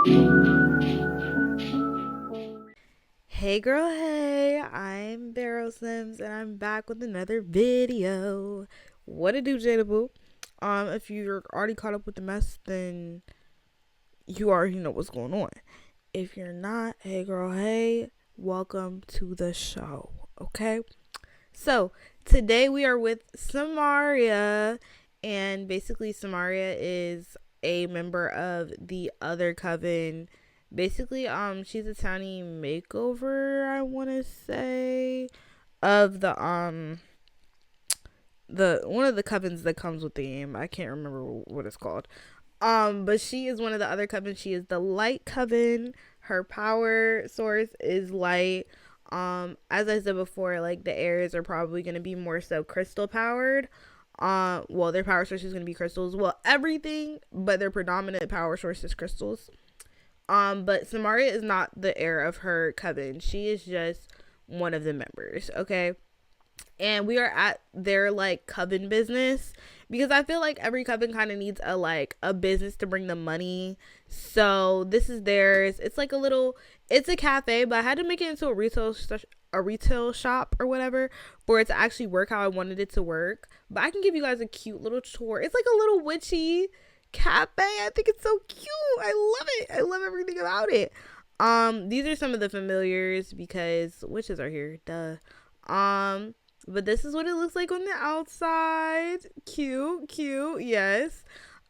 Hey girl, hey, I'm Barrow Sims and I'm back with another video. What it do, Jada Boo? If you're already caught up with the mess, then you already know what's going on. If you're not, hey girl, hey, welcome to the show, okay? So, today we are with Samaria, and basically Samaria is a member of the other coven. Basically, she's a tiny makeover, I wanna say, of the one of the covens that comes with the game. I can't remember what it's called. But she is one of the other covens. She is the light coven. Her power source is light. As I said before, like the areas are probably gonna be more so crystal powered. Well, their power source is gonna be crystals. Well, everything, but their predominant power source is crystals. But Samaria is not the heir of her coven. She is just one of the members, okay? And we are at their like coven business because I feel like every coven kind of needs a business to bring them money. So this is theirs. It's like it's a cafe, but I had to make it into a retail shop or whatever for it to actually work how I wanted it to work. But I can give you guys a cute little tour. It's like a little witchy cafe. I think it's so cute. I love it. I love everything about it. These are some of the familiars because witches are here. Duh. But this is what it looks like on the outside. Cute, yes.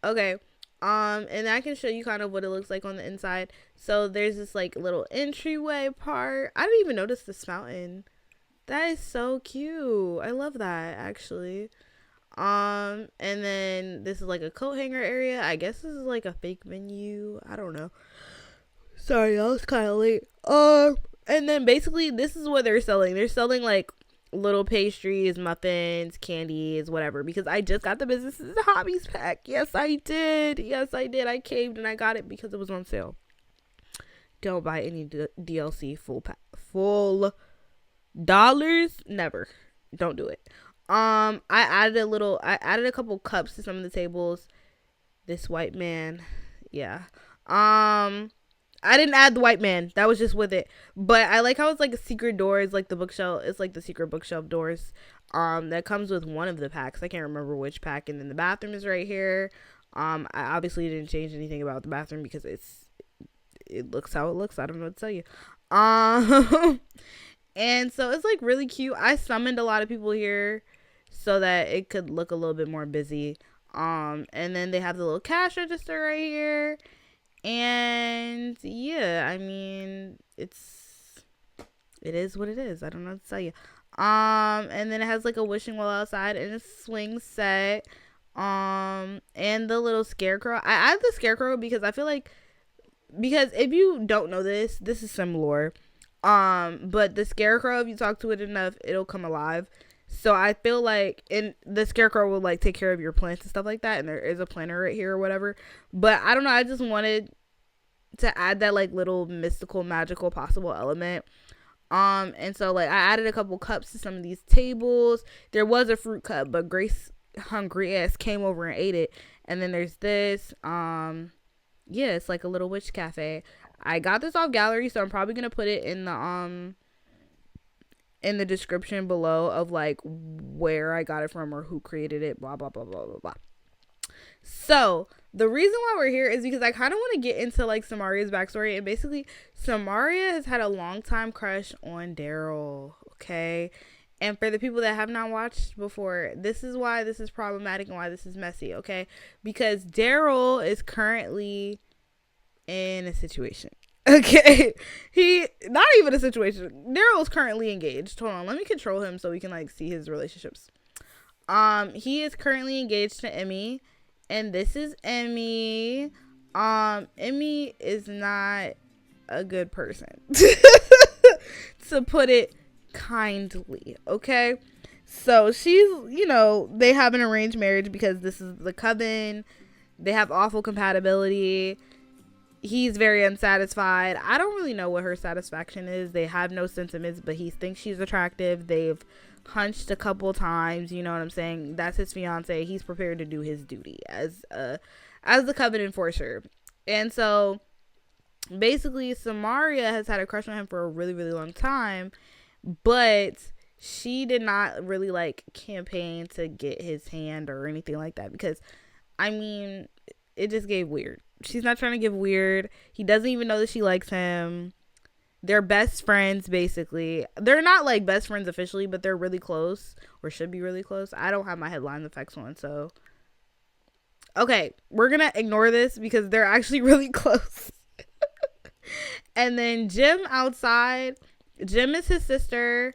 Okay. And I can show you kind of what it looks like on the inside. So there's this like little entryway part. I didn't even notice this fountain. That is so cute. I love that actually. And then this is like a coat hanger area. I guess this is like a fake menu. I don't know. Sorry, y'all, it's kind of late. And then basically this is what they're selling. They're selling like little pastries, muffins, candies, whatever. Because I just got the business's hobbies pack. Yes, I did. I caved and I got it because it was on sale. Don't buy any DLC full dollars. Never. Don't do it. I added a couple cups to some of the tables. This white man, yeah. I didn't add the white man. That was just with it. But I like how it's like a secret door. It's like the bookshelf. It's like the secret bookshelf doors. That comes with one of the packs. I can't remember which pack. And then the bathroom is right here. I obviously didn't change anything about the bathroom because it looks how it looks. I don't know what to tell you. And so it's like really cute. I summoned a lot of people here so that it could look a little bit more busy. And then they have the little cash register right here. And yeah, I mean, it is what it is. I don't know what to tell you. And then it has like a wishing well outside and a swing set. And the little scarecrow. I added the scarecrow because I feel like, because if you don't know this is some lore. But the scarecrow, if you talk to it enough, it'll come alive. So I feel like the scarecrow will like take care of your plants and stuff like that. And there is a planter right here or whatever. But I don't know. I just wanted to add that like little mystical, magical, possible element. And so like I added a couple cups to some of these tables. There was a fruit cup, but Grace hungry ass came over and ate it. And then there's this. Yeah, it's like a little witch cafe. I got this off gallery, so I'm probably gonna put it in the description below of like where I got it from or who created it, blah blah blah blah blah blah. So the reason why we're here is because I kind of want to get into like Samaria's backstory. And basically Samaria has had a long time crush on Daryl, okay? And for the people that have not watched before, this is why this is problematic and why this is messy, okay? Because Daryl is currently in a situation. Okay. He not even a situation. Daryl is currently engaged. Hold on, let me control him so we can like see his relationships. He is currently engaged to Emmy, and this is Emmy. Emmy is not a good person. To put it kindly, okay? So she's, they have an arranged marriage because this is the coven. They have awful compatibility. He's very unsatisfied. I don't really know what her satisfaction is. They have no sentiments, but he thinks she's attractive. They've hunched a couple times, you know what I'm saying? That's his fiance. He's prepared to do his duty as the coven enforcer. And so basically Samaria has had a crush on him for a really, really long time, but she did not really like campaign to get his hand or anything like that, because I mean, it just gave weird. She's not trying to give weird. He doesn't even know that she likes him. They're best friends, basically. They're not like best friends officially, but they're really close, or should be really close. I don't have my headline effects on, so okay, we're gonna ignore this because they're actually really close. And then Jim outside. Jim is his sister.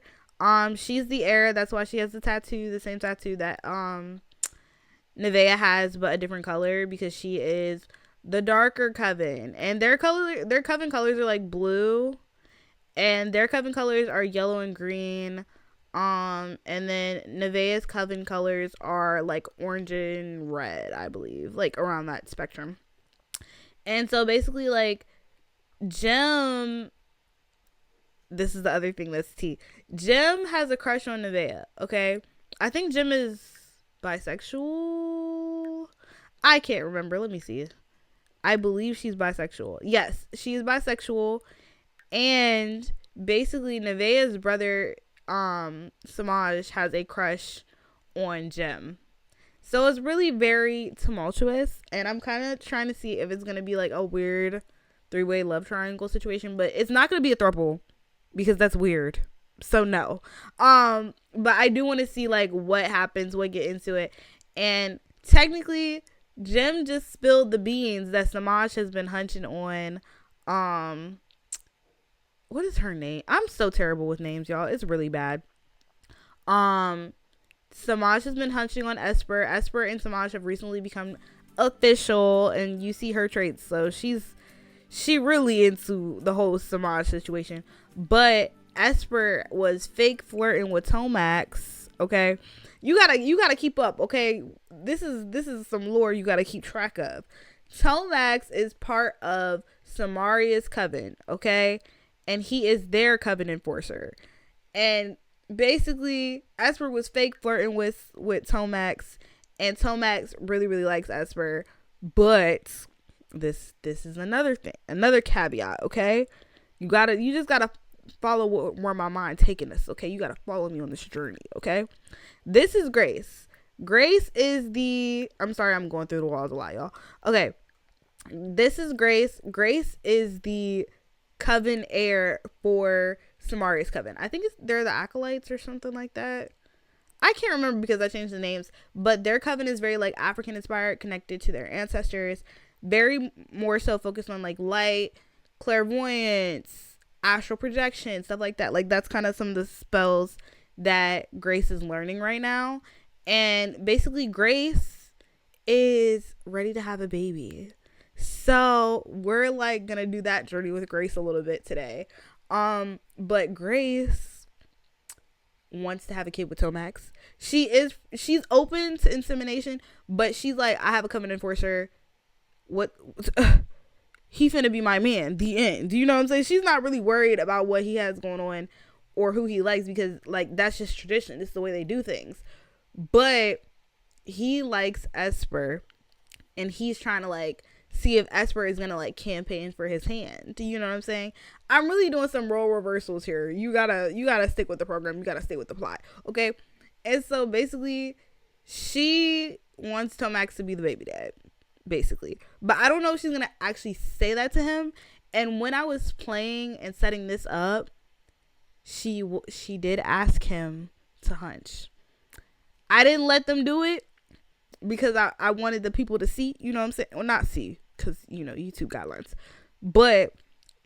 She's the heir. That's why she has the tattoo, the same tattoo that Nevaeh has, but a different color, because she is the darker coven. And their coven colors are like blue, and their coven colors are yellow and green. And then Nevaeh's coven colors are like orange and red, I believe, like around that spectrum. And so basically, like, Jim, this is the other thing that's tea. Jim has a crush on Nevaeh, okay? I think Jim is bisexual. I can't remember. Let me see. I believe she's bisexual. Yes, she is bisexual. And basically, Nevaeh's brother, Samaj, has a crush on Jim. So it's really very tumultuous. And I'm kind of trying to see if it's going to be like a weird 3-way love triangle situation. But it's not going to be a throuple, because that's weird. So no. But I do want to see like what happens, what get into it. And technically, Jim just spilled the beans that Samaj has been hunching on. What is her name? I'm so terrible with names, y'all. It's really bad. Samaj has been hunching on Esper. Esper and Samaj have recently become official, and you see her traits. So she really into the whole Samaj situation. But Esper was fake flirting with Tomax. Okay, you gotta keep up. Okay, this is some lore you gotta keep track of. Tomax is part of Samaria's coven. Okay, and he is their coven enforcer. And basically, Esper was fake flirting with Tomax, and Tomax really, really likes Esper. But this is another thing, another caveat. Okay, you just gotta follow where my mind taking us. Okay, you gotta follow me on this journey. Okay, this is Grace. Grace is the, I'm sorry, I'm going through the walls a lot, y'all. Okay, this is Grace. Grace is the coven heir for Samaria's coven. I think they're the Acolytes or something like that. I can't remember because I changed the names, but their coven is very like African inspired, connected to their ancestors, very more so focused on like light, clairvoyance, astral projection, stuff like that. Like that's kind of some of the spells that Grace is learning right now. And basically Grace is ready to have a baby. So we're like gonna do that journey with Grace a little bit today. But Grace wants to have a kid with Tomax. She's open to insemination, but she's like, I have a coven enforcer. What he finna be my man. The end. Do you know what I'm saying? She's not really worried about what he has going on or who he likes, because like that's just tradition. It's the way they do things. But he likes Esper, and he's trying to like see if Esper is gonna like campaign for his hand. Do you know what I'm saying? I'm really doing some role reversals here. You gotta stick with the program. You gotta stay with the plot. Okay. And so basically, she wants Tomax to be the baby dad, basically. But I don't know if she's gonna actually say that to him. And when I was playing and setting this up, she did ask him to hunch. I didn't let them do it because I wanted the people to see, you know what I'm saying? Well, not see, because, you know, YouTube guidelines. But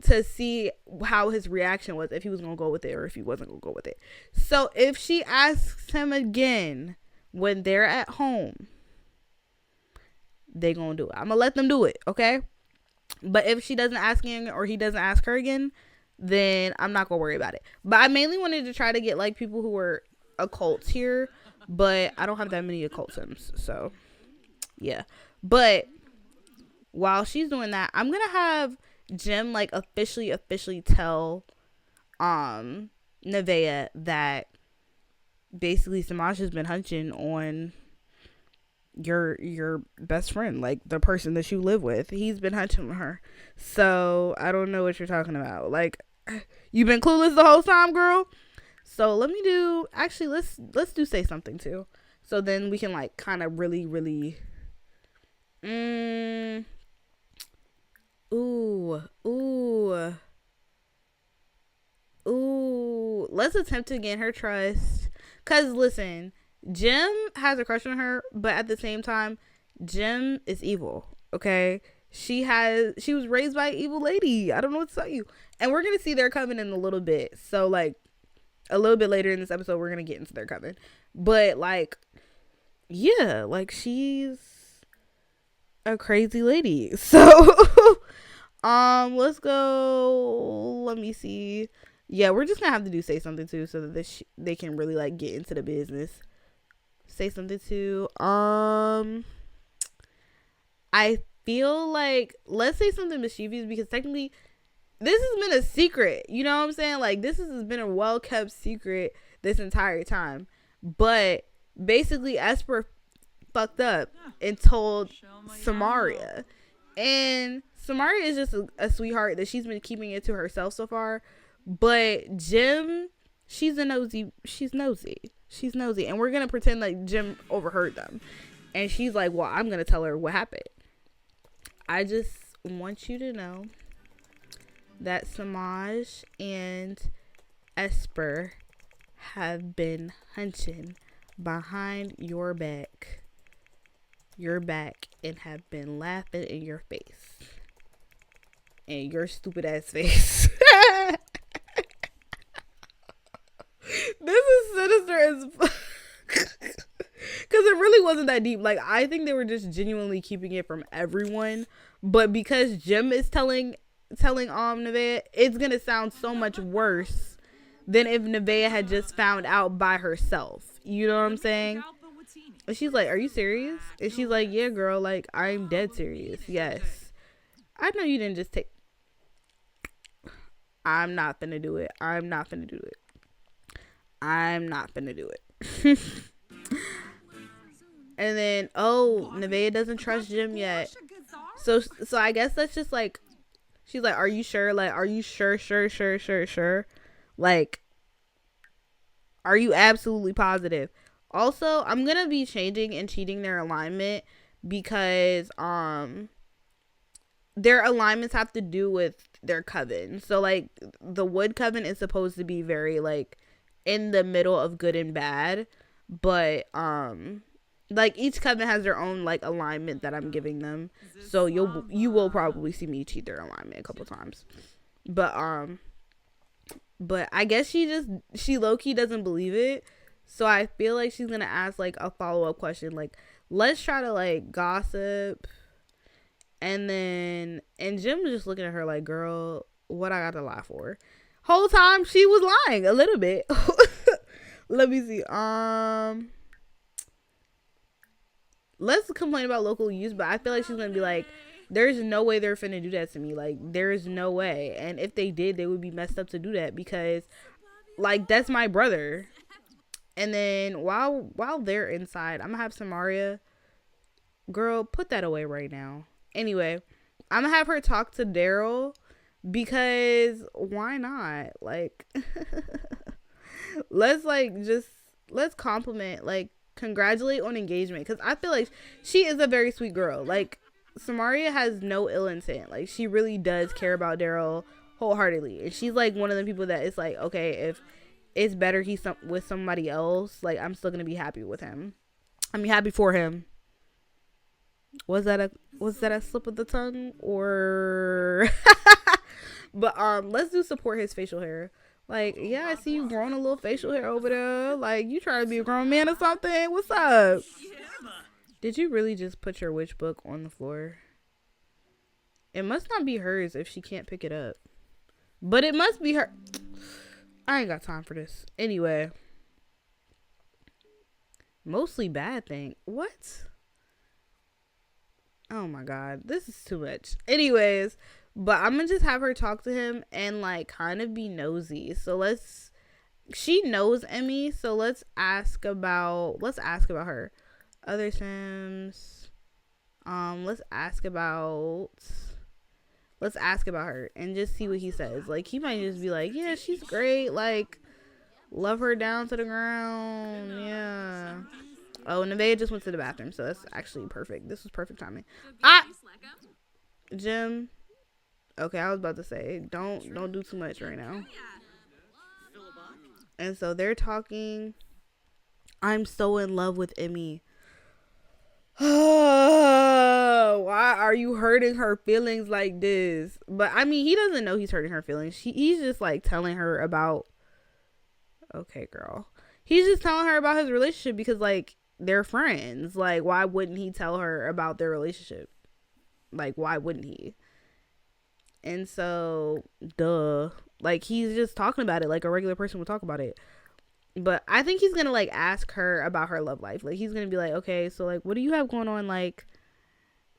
to see how his reaction was, if he was going to go with it or if he wasn't going to go with it. So if she asks him again when they're at home, they going to do it. I'm going to let them do it, okay? But if she doesn't ask him or he doesn't ask her again, then I'm not going to worry about it. But I mainly wanted to try to get, like, people who were occults here. But I don't have that many occult sims, so yeah. But while she's doing that, I'm gonna have Jim like officially tell Nevaeh that basically Samaj has been hunching on your best friend, like the person that you live with. He's been hunting her. So I don't know what you're talking about. Like, you've been clueless the whole time, girl. So let me do, actually, let's do say something too. So then we can like kind of really ooh, ooh, ooh. Let's attempt to gain her trust. Cause listen, Jim has a crush on her, but at the same time, Jim is evil. Okay, she was raised by an evil lady. I don't know what to tell you. And we're gonna see their coven in a little bit. So like a little bit later in this episode, we're gonna get into their coven. But like, yeah, like she's a crazy lady. So let's go. Let me see. Yeah, we're just gonna have to do say something too, so that they can really like get into the business. Say something too. I feel like let's say something mischievous, because technically this has been a secret. You know what I'm saying? Like, this has been a well kept secret this entire time. But basically, Esper fucked up and told Samaria. And Samaria is just a sweetheart that she's been keeping it to herself so far. But Jim, she's nosy. And we're going to pretend like Jim overheard them. And she's like, well, I'm going to tell her what happened. I just want you to know that Samaj and Esper have been hunting behind your back, and have been laughing in your face, in your stupid ass face. This is sinister as fuck. Because it really wasn't that deep. Like, I think they were just genuinely keeping it from everyone. But because Jim is telling Nevaeh, it's gonna sound so much worse than if Nevaeh had just found out by herself. You know what I'm saying? And she's like, are you serious? And she's like, yeah, girl, like, I'm dead serious. Yes. I know you didn't just take... I'm not finna do it. And then, Nevaeh doesn't trust Jim yet. So I guess that's just like, she's like, are you sure? Like, are you sure? Like, are you absolutely positive? Also, I'm going to be changing and cheating their alignment, because their alignments have to do with their coven. So like, the wood coven is supposed to be very like in the middle of good and bad, but like each coven has their own like alignment that I'm giving them. So you will probably see me cheat their alignment a couple times. But I guess she low-key doesn't believe it. So I feel like she's gonna ask like a follow-up question, like, let's try to like gossip. And Jim was just looking at her like, girl, what I got to lie for? Whole time she was lying a little bit. Let me see. Let's complain about local use, but I feel like she's gonna be like, there's no way they're finna do that to me. Like, there's no way. And if they did, they would be messed up to do that, because like, that's my brother. And then while they're inside, I'm gonna have Samaria, girl, put that away right now. Anyway, I'm gonna have her talk to Daryl, because why not? Like, let's compliment, like, congratulate on engagement, because I feel like she is a very sweet girl. Like, Samaria has no ill intent. Like, she really does care about Daryl wholeheartedly, and she's like one of the people that is like, okay, if it's better he's with somebody else, like, I'm still gonna be happy with him. I mean, happy for him. Was that a slip of the tongue, or but let's do support his facial hair. Like, yeah, I see you growing a little facial hair over there. Like, you trying to be a grown man or something? What's up? Did you really just put your witch book on the floor? It must not be hers if she can't pick it up. But it must be her. I ain't got time for this. Anyway. Mostly bad thing. What? Oh my god. This is too much. Anyways. But I'm gonna just have her talk to him and like kind of be nosy. So she knows Emmy. So let's ask about her. Other Sims. Let's ask about her and just see what he says. Like, he might just be like, yeah, she's great. Like, love her down to the ground. Yeah. Oh, Nevaeh just went to the bathroom, so that's actually perfect. This was perfect timing. Jim. Okay, I was about to say, don't do too much right now. And so they're talking. I'm so in love with Emmy. Why are you hurting her feelings like this? But I mean, he doesn't know he's hurting her feelings. He's just like telling her about. Okay, girl. He's just telling her about his relationship because like they're friends. Like, why wouldn't he tell her about their relationship? Like, why wouldn't he? And so, duh. Like, he's just talking about it like a regular person would talk about it. But I think he's gonna like ask her about her love life. Like, he's gonna be like, okay, so like, what do you have going on? Like,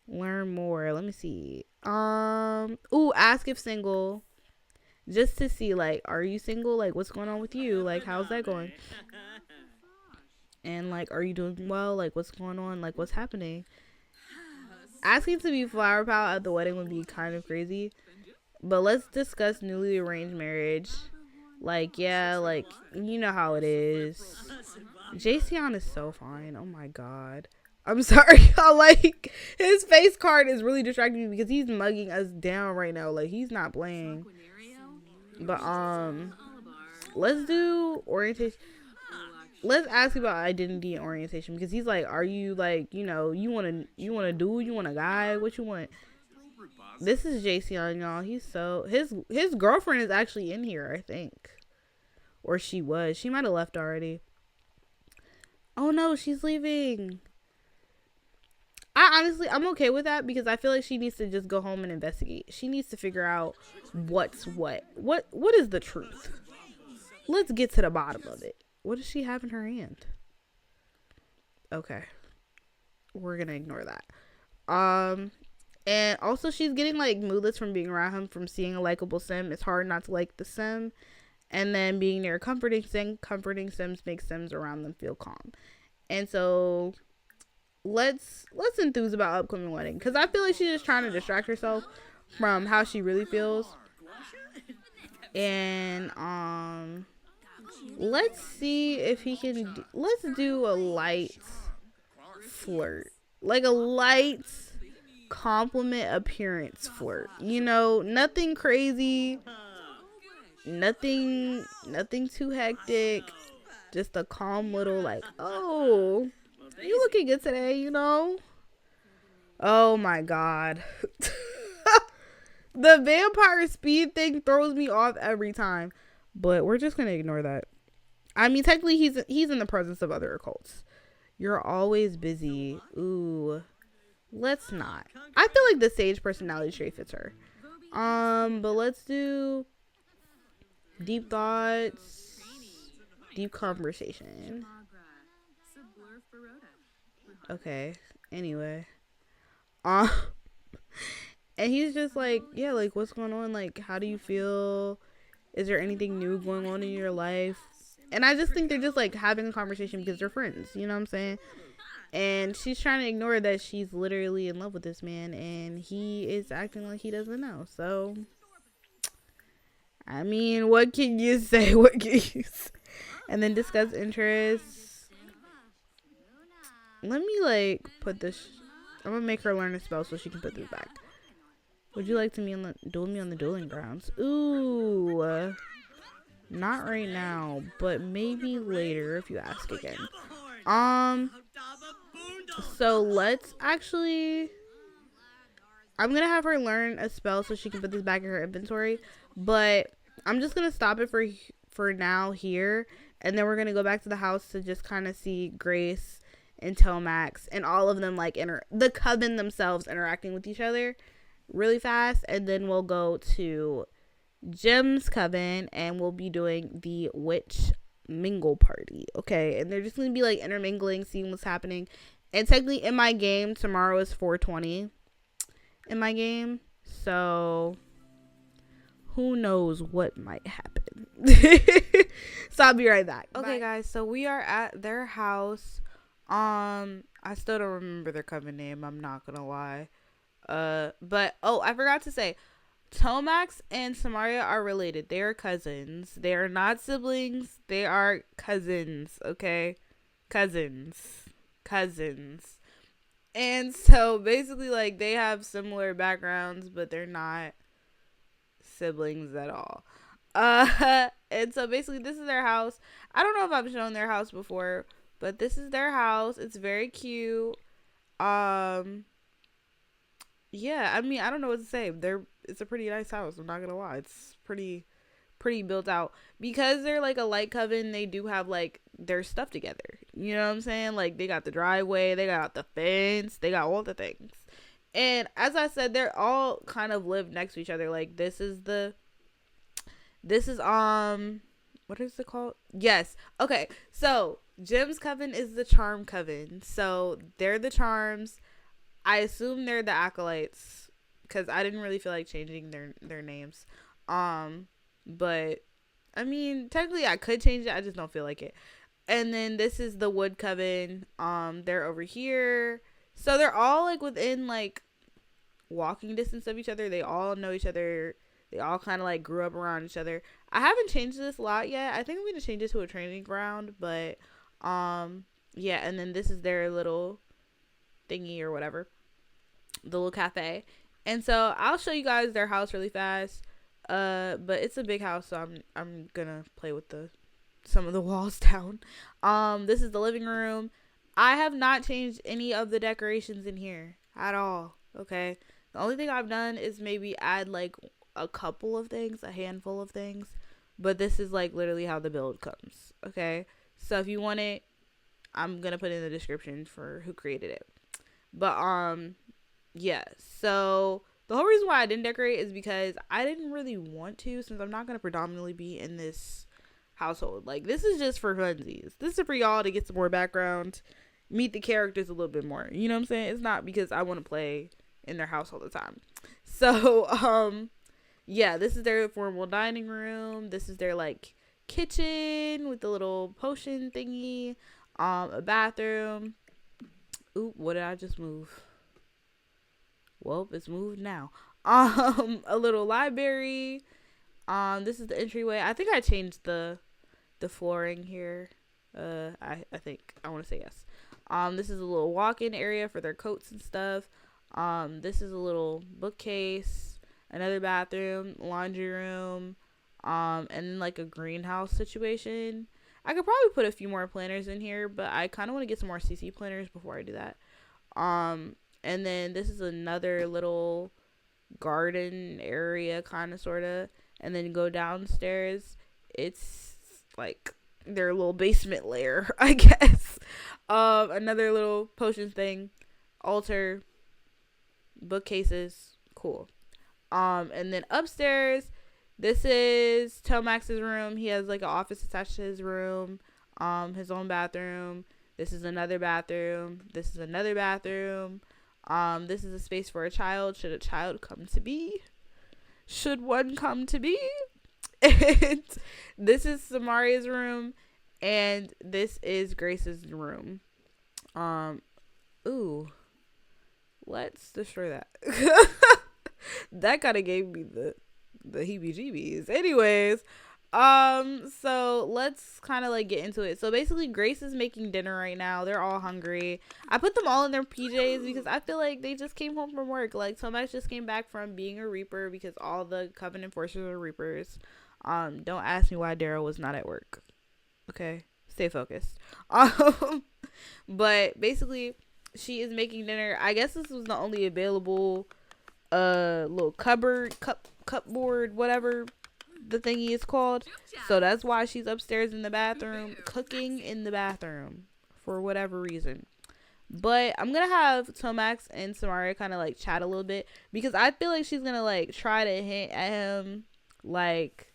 learn more. Let me see. Ask if single, just to see like, are you single? Like, what's going on with you? Like, how's that going? And like, are you doing well? Like, what's going on? Like, what's happening? Asking to be flower pal at the wedding would be kind of crazy. But let's discuss newly arranged marriage. Like, yeah, like, you know how it is. Jason is so fine. Oh my god. I'm sorry. Like, his face card is really distracting me because he's mugging us down right now. Like, he's not playing. But, let's do orientation. Let's ask about identity and orientation because he's like, are you like, you know, you want a dude, you want a guy, what you want? This is JC, y'all. He's so his girlfriend is actually in here, I think, or she was. She might have left already. Oh no, she's leaving. I'm okay with that because I feel like she needs to just go home and investigate. She needs to figure out what's what is the truth. Let's get to the bottom of it. What does she have in her hand? Okay, we're gonna ignore that. And also she's getting like moodless from being around him, from seeing a likable sim. It's hard not to like the sim. And then being near a comforting sims makes sims around them feel calm. And so let's enthuse about upcoming wedding because I feel like she's just trying to distract herself from how she really feels. And let's see if he can let's do a light flirt, like a light compliment appearance flirt, you know, nothing crazy, nothing too hectic, just a calm little like, oh, you looking good today, you know. Oh my god. The vampire speed thing throws me off every time, but we're just gonna ignore that. I mean, technically he's in the presence of other occults. You're always busy. Ooh, let's not. I feel like the sage personality trait fits her. But let's do deep thoughts, deep conversation. Okay. Anyway, and he's just like, yeah, like, what's going on? Like, how do you feel? Is there anything new going on in your life? And I just think they're just like having a conversation because they're friends. You know what I'm saying? And she's trying to ignore that she's literally in love with this man and he is acting like he doesn't know. So, I mean, what can you say? What can you say? And then discuss interests. Let me like put this. I'm gonna make her learn a spell so she can put this back. Would you like to duel me on the dueling grounds? Ooh. Not right now, but maybe later if you ask again. So let's actually, I'm gonna have her learn a spell so she can put this back in her inventory, but I'm just gonna stop it for now here, and then we're gonna go back to the house to just kind of see Grace and Tomax and all of them like the coven themselves interacting with each other really fast, and then we'll go to Jim's coven and we'll be doing the witch mingle party. Okay, and they're just gonna be like intermingling, seeing what's happening. And technically in my game tomorrow is 420 in my game, so who knows what might happen. So I'll be right back. Okay, guys, so we are at their house. I I still don't remember their coven name. I'm not gonna lie. But oh, I forgot to say, Tomax and Samaria are related. They are cousins. They are not siblings. They are cousins. Okay, cousins. And so basically, like, they have similar backgrounds, but they're not siblings at all. And so basically, this is their house. I don't know if I've shown their house before, but this is their house. It's very cute. Um, yeah, I mean, I don't know what to say. It's a pretty nice house. I'm not gonna lie. It's pretty built out because they're like a light coven. They do have like their stuff together. You know what I'm saying? Like they got the driveway, they got the fence, they got all the things. And as I said, they're all kind of live next to each other. Like this is what is it called? Yes. Okay. So Jim's coven is the charm coven. So they're the charms. I assume they're the acolytes because I didn't really feel like changing their names. But I mean, technically I could change it. I just don't feel like it. And then this is the wood coven. They're over here. So they're all like within like walking distance of each other. They all know each other. They all kind of like grew up around each other. I haven't changed this a lot yet. I think I'm going to change it to a training ground, but yeah, and then this is their little thingy or whatever. The little cafe. And so I'll show you guys their house really fast. But it's a big house, so I'm gonna play with some of the walls down. This is the living room. I have not changed any of the decorations in here at all. Okay. The only thing I've done is maybe add like a couple of things, a handful of things. But this is like literally how the build comes. Okay. So if you want it, I'm gonna put it in the description for who created it. But yeah. So the whole reason why I didn't decorate is because I didn't really want to, since I'm not gonna predominantly be in this household. Like this is just for funsies. This is for y'all to get some more background, meet the characters a little bit more. You know what I'm saying? It's not because I want to play in their house all the time. So yeah, this is their formal dining room. This is their like kitchen with the little potion thingy. A bathroom. Oop, what did I just move? Well, it's moved now. A little library. This is the entryway. I think I changed the flooring here. I think I want to say yes. This is a little walk-in area for their coats and stuff. This is a little bookcase, another bathroom, laundry room, and then like a greenhouse situation. I could probably put a few more planters in here, but I kind of want to get some more CC planters before I do that. And then this is another little garden area, kind of, sort of. And then go downstairs. It's like their little basement lair, I guess. Another little potions thing, altar, bookcases, cool. And then upstairs, this is Tomax's room. He has like an office attached to his room, his own bathroom. This is another bathroom. This is another bathroom. This is a space for a child, should a child come to be. Should one come to be. And this is Samaria's room. And this is Grace's room. Ooh. Let's destroy that. That kind of gave me the heebie-jeebies. Anyways, so let's kind of like get into it. So basically Grace is making dinner right now. They're all hungry. I put them all in their PJs because I feel like they just came home from work. Like Tomax just came back from being a Reaper because all the Coven enforcers are Reapers. Don't ask me why Daryl was not at work. Okay, stay focused. But basically she is making dinner. I guess this was the only available little cupboard, whatever the thingy is called. So that's why she's upstairs in the bathroom, cooking in the bathroom for whatever reason. But I'm gonna have Tomax and Samaria kind of like chat a little bit because I feel like she's gonna like try to hint at him like,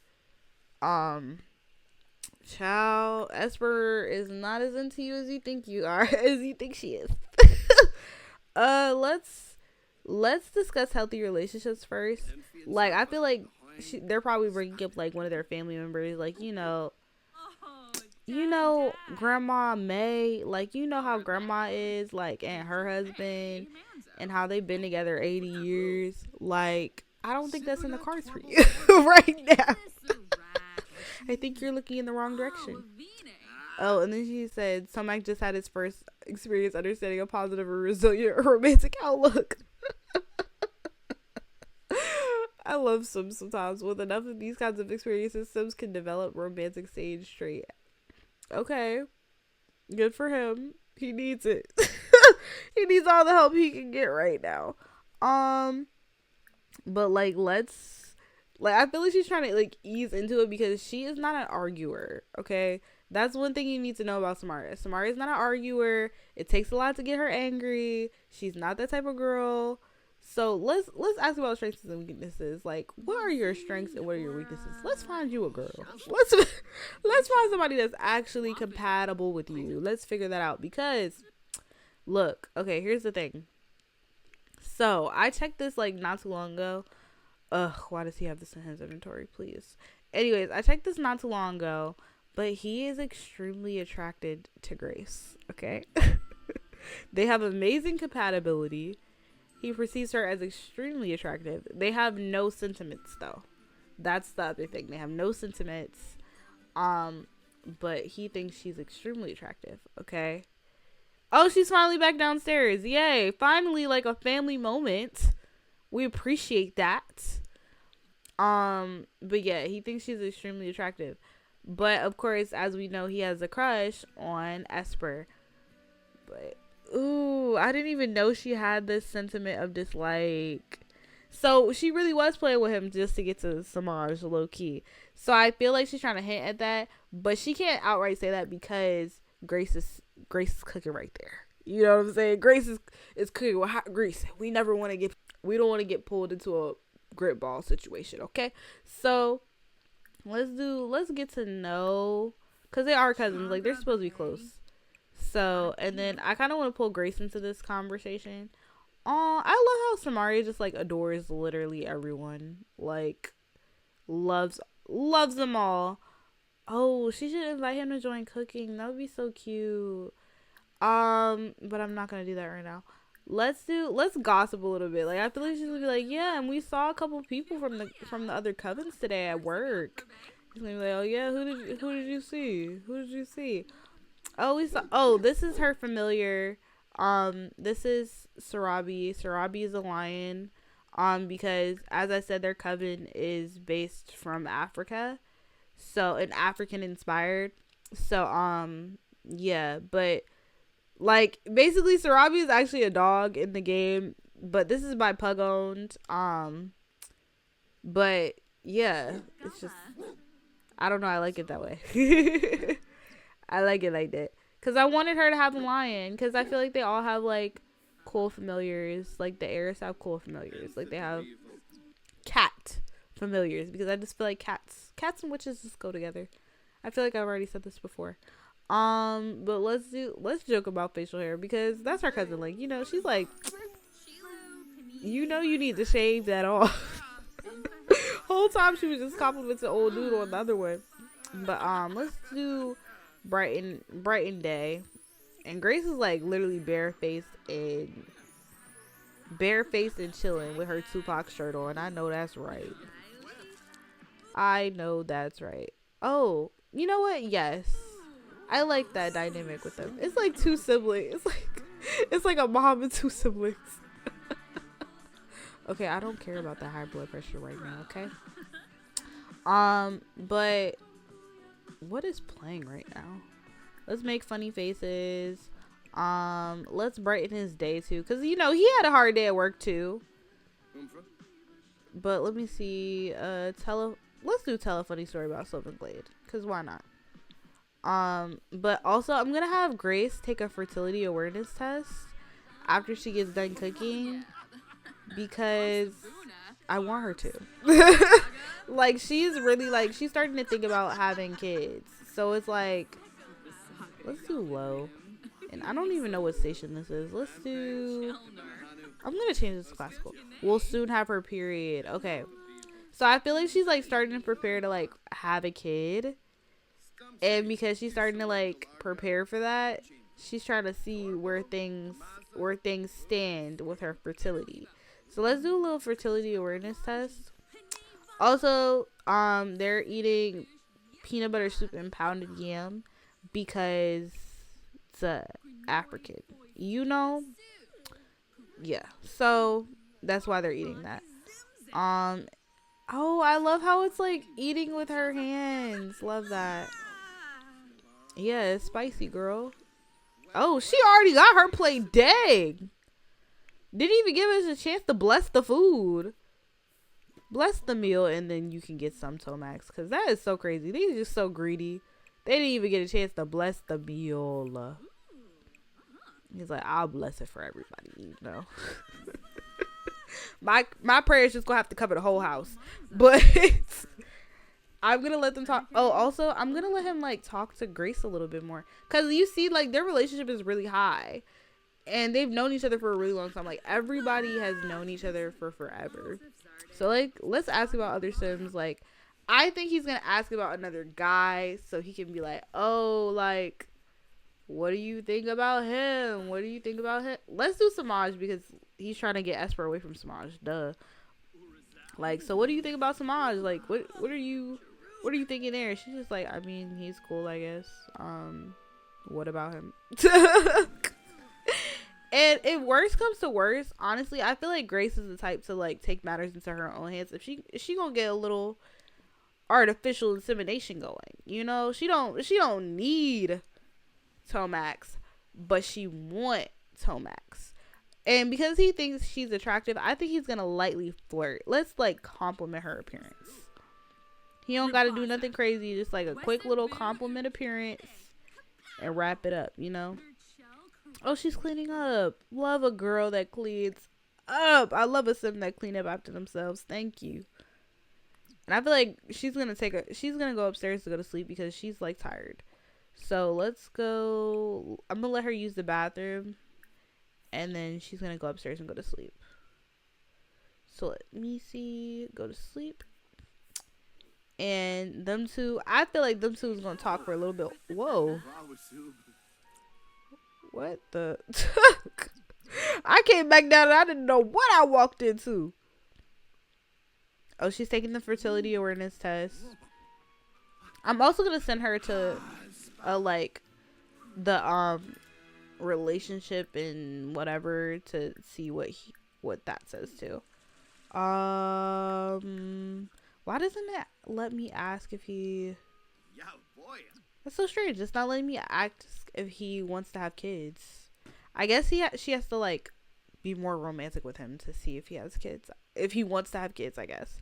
child, Esper is not as into you as you think you are, as you think she is. Let's discuss healthy relationships first. Like, I feel like they're probably bringing up like one of their family members, like, you know, you know, Grandma May, like, you know how Grandma is, like, and her husband, and how they've been together 80 years. Like, I don't think that's in the cards for you right now. I think you're looking in the wrong direction. Oh, and then she said, Somac just had his first experience understanding a positive or resilient romantic outlook. I love Sims sometimes. With enough of these kinds of experiences, Sims can develop romantic sage trait. Okay. Good for him. He needs it. He needs all the help he can get right now. But like, I feel like she's trying to like ease into it because she is not an arguer. Okay, that's one thing you need to know about Samara. Samara is not an arguer. It takes a lot to get her angry. She's not that type of girl. So let's ask about strengths and weaknesses. Like, what are your strengths and what are your weaknesses? Let's find you a girl. Let's find somebody that's actually compatible with you. Let's figure that out because look, okay, here's the thing. So I checked this like not too long ago. Ugh, why does he have this in his inventory, please? Anyways, I checked this not too long ago, but he is extremely attracted to Grace, okay? They have amazing compatibility. He perceives her as extremely attractive. They have no sentiments, though. That's the other thing. They have no sentiments. But he thinks she's extremely attractive, okay? Oh, she's finally back downstairs. Yay. Finally, like a family moment. We appreciate that. But yeah, he thinks she's extremely attractive. But of course, as we know, he has a crush on Esper. But ooh, I didn't even know she had this sentiment of dislike. So she really was playing with him just to get to Samaj, low key. So I feel like she's trying to hint at that, but she can't outright say that because Grace is cooking right there. You know what I'm saying? Grace is cooking with hot grease. We don't want to get pulled into a grit ball situation, okay? So let's get to know, because they are cousins, like they're supposed to be close. So, and then I kind of want to pull Grace into this conversation. I love how Samaria just like adores literally everyone, like loves them all. Oh, she should invite him to join cooking. That would be so cute. But I'm not gonna do that right now. Let's gossip a little bit. Like, I feel like she's gonna be like, yeah, and we saw a couple people from the other covens today at work. She's gonna be like, oh yeah, who did you see? Oh, this is her familiar. This is Sarabi. Sarabi is a lion. Because as I said, their coven is based from Africa. So, and African inspired. So, yeah, but like basically Sarabi is actually a dog in the game, but this is by Pug owned. But yeah, it's just, I don't know, I like it that way. I like it like that. Cause I wanted her to have a lion. Cause I feel like they all have like cool familiars. Like the heirs have cool familiars. Like they have cat familiars. Because I just feel like cats and witches just go together. I feel like I've already said this before. But let's joke about facial hair because that's our cousin. Like, you know, she's like, you know, you need to shave that off. Whole time she was just complimenting old dude on the other one. But let's do Brighton Day. And Grace is like literally barefaced and chilling with her Tupac shirt on. I know that's right. Oh, you know what? Yes. I like that dynamic with them. It's like two siblings. It's like a mom and two siblings. Okay, I don't care about the high blood pressure right now, okay? But what is playing right now? Let's make funny faces. Let's brighten his day too, cause you know he had a hard day at work too. But let me see. Let's do tell a funny story about Sylvan Glade, cause why not? But also I'm gonna have Grace take a fertility awareness test after she gets done cooking, because I want her to. Like, she's really like, she's starting to think about having kids. So it's like, let's do low. And I don't even know what station this is. I'm gonna change this to classical. We'll soon have her period. Okay. So I feel like she's like starting to prepare to like have a kid. And because she's starting to like prepare for that, she's trying to see where things stand with her fertility. So let's do a little fertility awareness test. Also, they're eating peanut butter soup and pounded yam because it's African. You know? Yeah. So that's why they're eating that. Oh, I love how it's like eating with her hands. Love that. Yeah, it's spicy, girl. Oh, she already got her plate. Dang. Didn't even give us a chance to bless the food. Bless the meal, and then you can get some Tomax. Because that is so crazy. They're just so greedy. They didn't even get a chance to bless the meal. He's like, I'll bless it for everybody, you know. my prayers just gonna have to cover the whole house. But I'm gonna let them talk. Oh, also, I'm gonna let him like talk to Grace a little bit more. Because you see, like, their relationship is really high. And they've known each other for a really long time. Like, everybody has known each other for forever. So, like, let's ask about other Sims. Like, I think he's going to ask about another guy. So he can be like, oh, like, what do you think about him? What do you think about him? Let's do Samaj because he's trying to get Esper away from Samaj. Duh. Like, so what do you think about Samaj? Like, what are you thinking there? She's just like, I mean, he's cool, I guess. What about him? And if worse comes to worse, honestly, I feel like Grace is the type to like take matters into her own hands. If she gonna get a little artificial insemination going, you know, she don't need Tomax, but she want Tomax. And because he thinks she's attractive, I think he's gonna lightly flirt. Let's like compliment her appearance. He don't gotta do nothing crazy, just like a quick little compliment appearance and wrap it up, you know. Oh, she's cleaning up. Love a girl that cleans up. I love a sim that clean up after themselves. Thank you. And I feel like she's gonna go upstairs to go to sleep because she's like tired. So let's go. I'm gonna let her use the bathroom, and then she's gonna go upstairs and go to sleep. So let me see. Go to sleep. And them two, I feel like them two is gonna talk for a little bit. Whoa. What the? I came back down and I didn't know what I walked into. Oh, she's taking the fertility awareness test. I'm also gonna send her to like the relationship and whatever to see what that says too. Why doesn't it let me ask if he? That's so strange. It's not letting me ask if he wants to have kids. I guess she has to like be more romantic with him to see if he has kids. If he wants to have kids, I guess.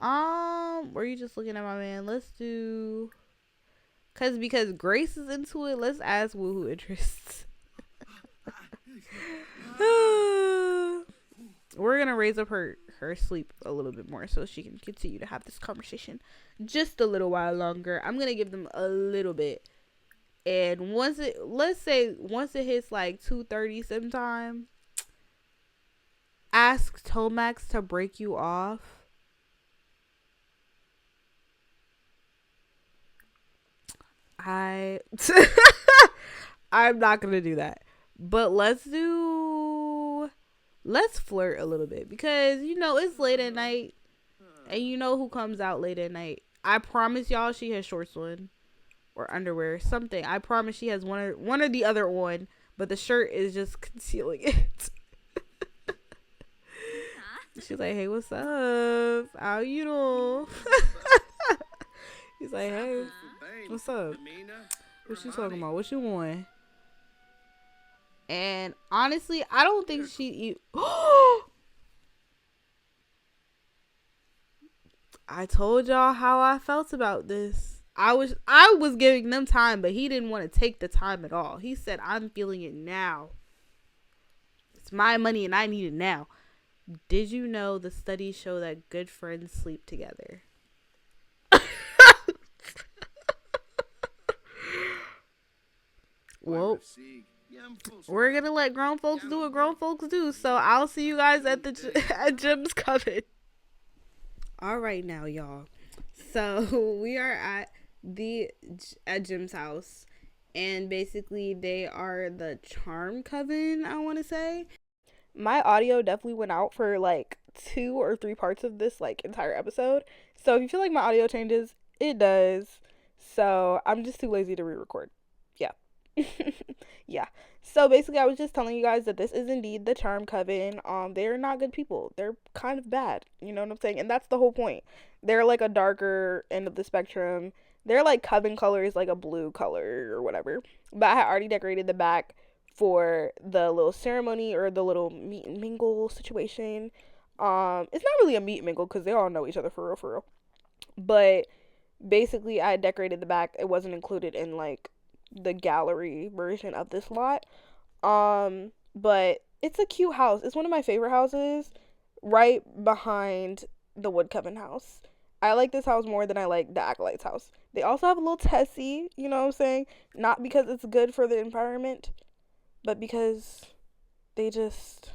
Were you just looking at my man? Let's do because Grace is into it. Let's ask woohoo interests. We're gonna raise up her sleep a little bit more so she can continue to have this conversation just a little while longer. I'm gonna give them a little bit, and once it hits like 2:30 sometime, ask Tomax to break you off. I'm not gonna do that, but let's flirt a little bit because you know it's late at night, and you know who comes out late at night. I promise y'all she has shorts on or underwear, something. I promise she has one or the other on, but the shirt is just concealing it. She's like, hey, what's up? How you doing? He's like, hey, what's up? What you talking about? What you want? And honestly, I don't think she I told y'all how I felt about this. I was giving them time, but he didn't want to take the time at all. He said, I'm feeling it now. It's my money and I need it now. Did you know the studies show that good friends sleep together? Well, we're gonna let grown folks do what grown folks do. So I'll see you guys at Jim's Coven. All right, now y'all. So we are at the at Jim's house, and basically they are the charm coven, I want to say. My audio definitely went out for like 2 or 3 parts of this like entire episode, so if you feel like my audio changes, it does. So I'm just too lazy to re-record. Yeah. Yeah. So basically I was just telling you guys that this is indeed the charm coven. They're not good people. They're kind of bad, you know what I'm saying? And that's the whole point. They're like a darker end of the spectrum. They're like coven colors, like a blue color or whatever. But I had already decorated the back for the little ceremony or the little meet and mingle situation. It's not really a meet and mingle because they all know each other for real, for real. But basically I decorated the back. It wasn't included in like the gallery version of this lot. But it's a cute house. It's one of my favorite houses, right behind the Wood Coven house. I like this house more than I like the Acolytes house. They also have a little Tessie, you know what I'm saying? Not because it's good for the environment, but because they just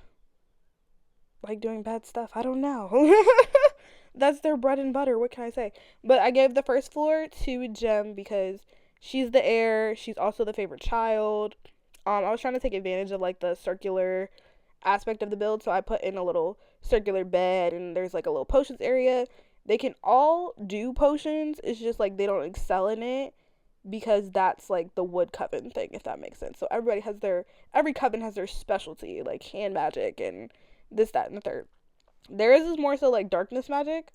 like doing bad stuff. I don't know. That's their bread and butter. What can I say? But I gave the first floor to Gem because she's the heir. She's also the favorite child. I was trying to take advantage of like the circular aspect of the build, so I put in a little circular bed, and there's like a little potions area. They can all do potions. It's just like they don't excel in it because that's like the wood coven thing, if that makes sense. So every coven has their specialty, like hand magic and this, that, and the third. Theirs is more so like darkness magic.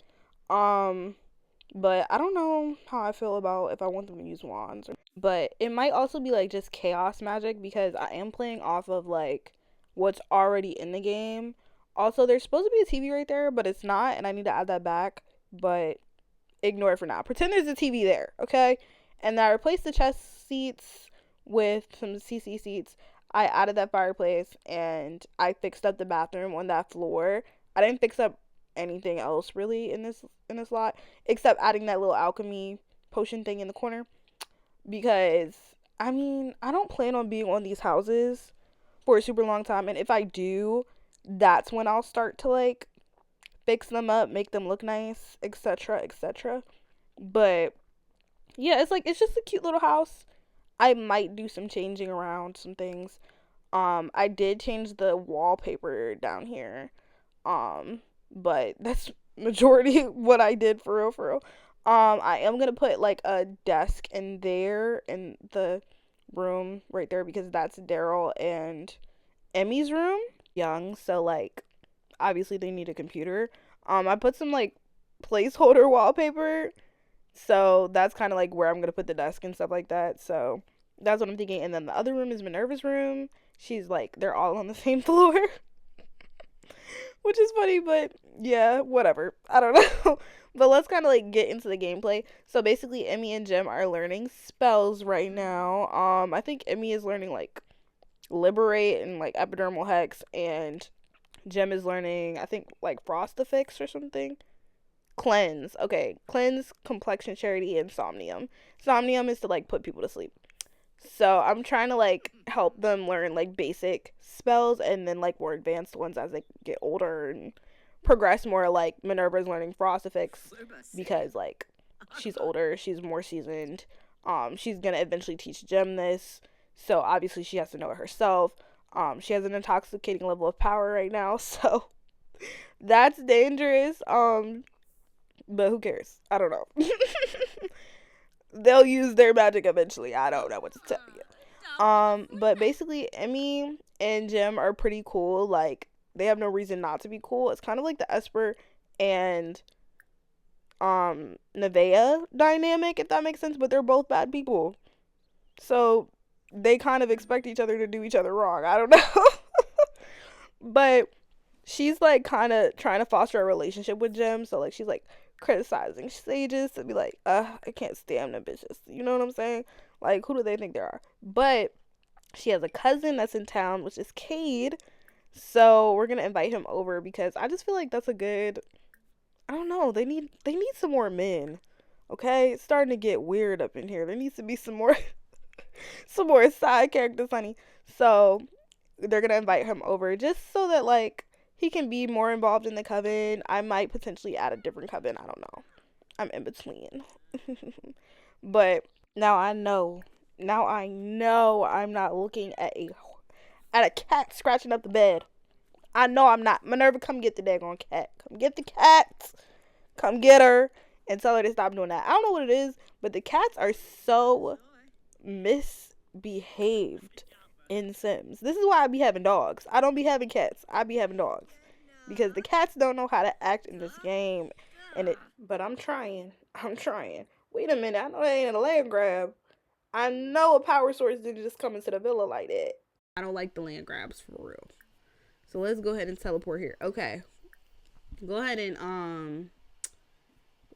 But I don't know how I feel about if I want them to use wands. But it might also be like just chaos magic because I am playing off of like what's already in the game. Also, there's supposed to be a TV right there, but it's not, and I need to add that back. But ignore it for now. Pretend there's a TV there, okay? And then I replaced the chest seats with some CC seats. I added that fireplace, and I fixed up the bathroom on that floor. I didn't fix up anything else really in this lot except adding that little alchemy potion thing in the corner, because I mean, I don't plan on being on these houses for a super long time, and if I do, that's when I'll start to like fix them up, make them look nice, etc., etc. But yeah, it's just a cute little house. I might do some changing around some things. I did change the wallpaper down here. But that's majority what I did for real, for real. I am gonna put like a desk in there in the room right there because that's Daryl and Emmy's room. Young, so like obviously they need a computer. I put some like placeholder wallpaper, so that's kind of like where I'm gonna put the desk and stuff like that. So that's what I'm thinking. And then the other room is Minerva's room. She's like, they're all on the same floor. Which is funny, but yeah, whatever. I don't know. But let's kind of like get into the gameplay. So basically, Emmy and Jem are learning spells right now. I think Emmy is learning like Liberate and like Epidermal Hex, and Jem is learning, I think, like Frostifix or something. Cleanse. Okay, Cleanse, Complexion, Charity, and Somnium. Somnium is to like put people to sleep. So I'm trying to like help them learn like basic spells and then like more advanced ones as they get older and progress more. Like Minerva's learning Frostifix because like she's older, she's more seasoned. She's gonna eventually teach Jem this, so obviously she has to know it herself. She has an intoxicating level of power right now, so that's dangerous. But who cares? I don't know. They'll use their magic eventually. I don't know what to tell you. But basically, Emmy and Jem are pretty cool. Like, they have no reason not to be cool. It's kind of like the Esper and Nevaeh dynamic, if that makes sense. But they're both bad people, so they kind of expect each other to do each other wrong. I don't know. But she's like kind of trying to foster a relationship with Jem. So like she's like criticizing sages to be like, I can't stand them bitches. You know what I'm saying? Like, who do they think they are? But she has a cousin that's in town, which is Cade. So we're gonna invite him over because I just feel like that's a good, I don't know, they need some more men. Okay? It's starting to get weird up in here. There needs to be some more some more side characters, honey. So they're gonna invite him over just so that like he can be more involved in the coven. I might potentially add a different coven. I don't know. I'm in between. But now I know. Now I know I'm not looking at a cat scratching up the bed. I know I'm not. Minerva, come get the daggone cat. Come get the cat. Come get her and tell her to stop doing that. I don't know what it is, but the cats are so misbehaved in Sims. This is why I be having dogs. I don't be having cats. I be having dogs. Because the cats don't know how to act in this game. But I'm trying. Wait a minute. I know that ain't a land grab. I know a power source didn't just come into the villa like that. I don't like the land grabs for real. So let's go ahead and teleport here. Okay. Go ahead and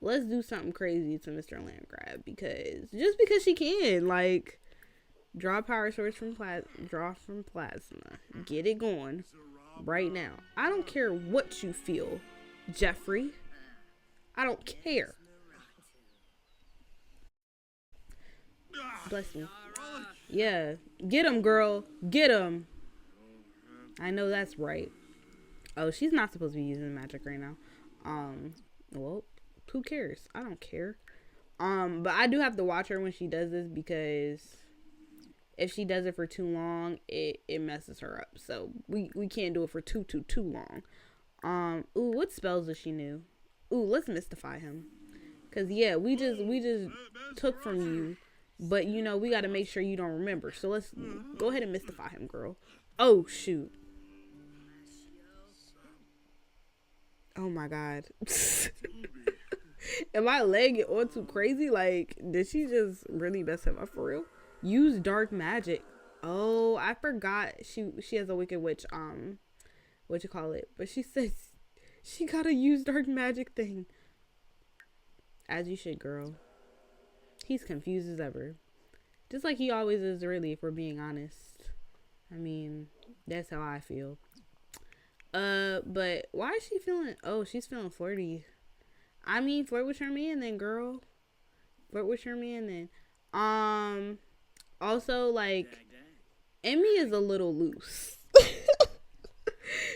let's do something crazy to Mr. Landgrab because she can, like, draw power source from plasma. Get it going right now. I don't care what you feel, Jeffrey. I don't care. Bless me. Yeah. Get him, girl. Get him. I know that's right. Oh, she's not supposed to be using magic right now. Well, who cares? I don't care. But I do have to watch her when she does this because if she does it for too long, it messes her up. So we can't do it for too long. Ooh, what spells does she know? Ooh, let's mystify him. Cause yeah, we just took from you, but you know we got to make sure you don't remember. So let's go ahead and mystify him, girl. Oh shoot. Oh my god. Am I laying it on too crazy? Like, did she just really mess him up for real? Use dark magic. Oh, I forgot she has a wicked witch, what you call it? But she says she gotta use dark magic thing. As you should, girl. He's confused as ever. Just like he always is, really, if we're being honest. I mean, that's how I feel. But why is she feeling, oh, she's feeling flirty. I mean, flirt with your man then, girl. Flirt with your man then. Also, like, Emmy is a little loose.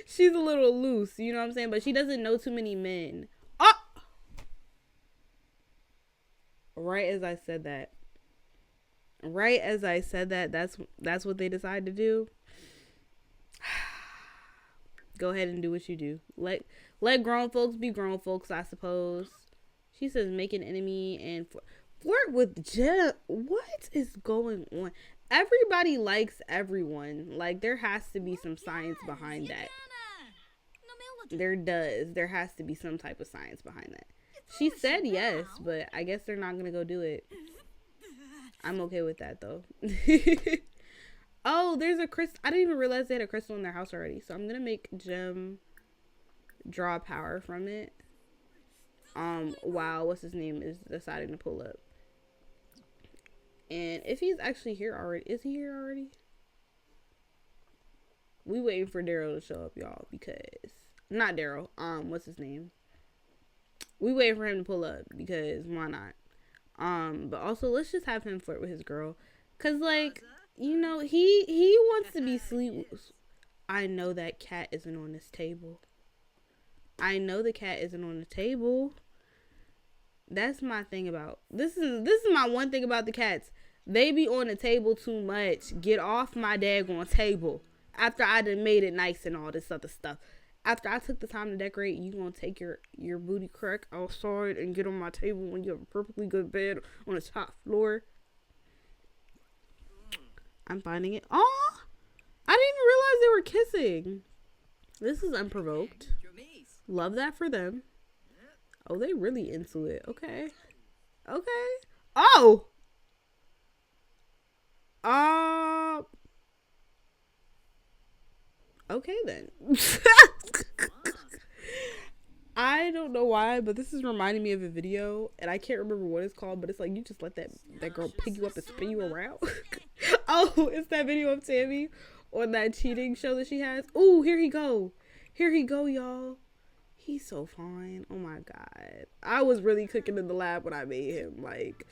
She's a little loose, you know what I'm saying? But she doesn't know too many men. Oh! Right as I said that, that's what they decide to do. Go ahead and do what you do. Let grown folks be grown folks, I suppose. She says make an enemy and flirt with Jeff. What is going on? Everybody likes everyone. Like, there has to be some science behind that. There has to be some type of science behind that. She said yes, but I guess they're not gonna go do it. I'm okay with that though. Oh, there's a crystal. I didn't even realize they had a crystal in their house already. So I'm gonna make Jim draw power from it. While what's his name is deciding to pull up. And if he's actually here already, is he here already? We waiting for Daryl to show up, y'all, because not Daryl. What's his name? We waiting for him to pull up because why not? But also let's just have him flirt with his girl, cause like, you know, he wants to be sleep. I know that cat isn't on this table. I know the cat isn't on the table. That's my thing about this is my one thing about the cats. They be on the table too much. Get off my daggone table. After I done made it nice and all this other stuff. After I took the time to decorate, you gonna take your booty crack outside and get on my table when you have a perfectly good bed on the top floor. I'm finding it. Oh, I didn't even realize they were kissing. This is unprovoked. Love that for them. Oh, they really into it. Okay. Okay. Oh. Okay then. I don't know why, but this is reminding me of a video, and I can't remember what it's called, but it's like you just let that girl pick you up and spin you around. Oh, it's that video of Tammy on that cheating show that she has. Ooh, here he go. Here he go, y'all. He's so fine. Oh my god. I was really cooking in the lab when I made him. Like,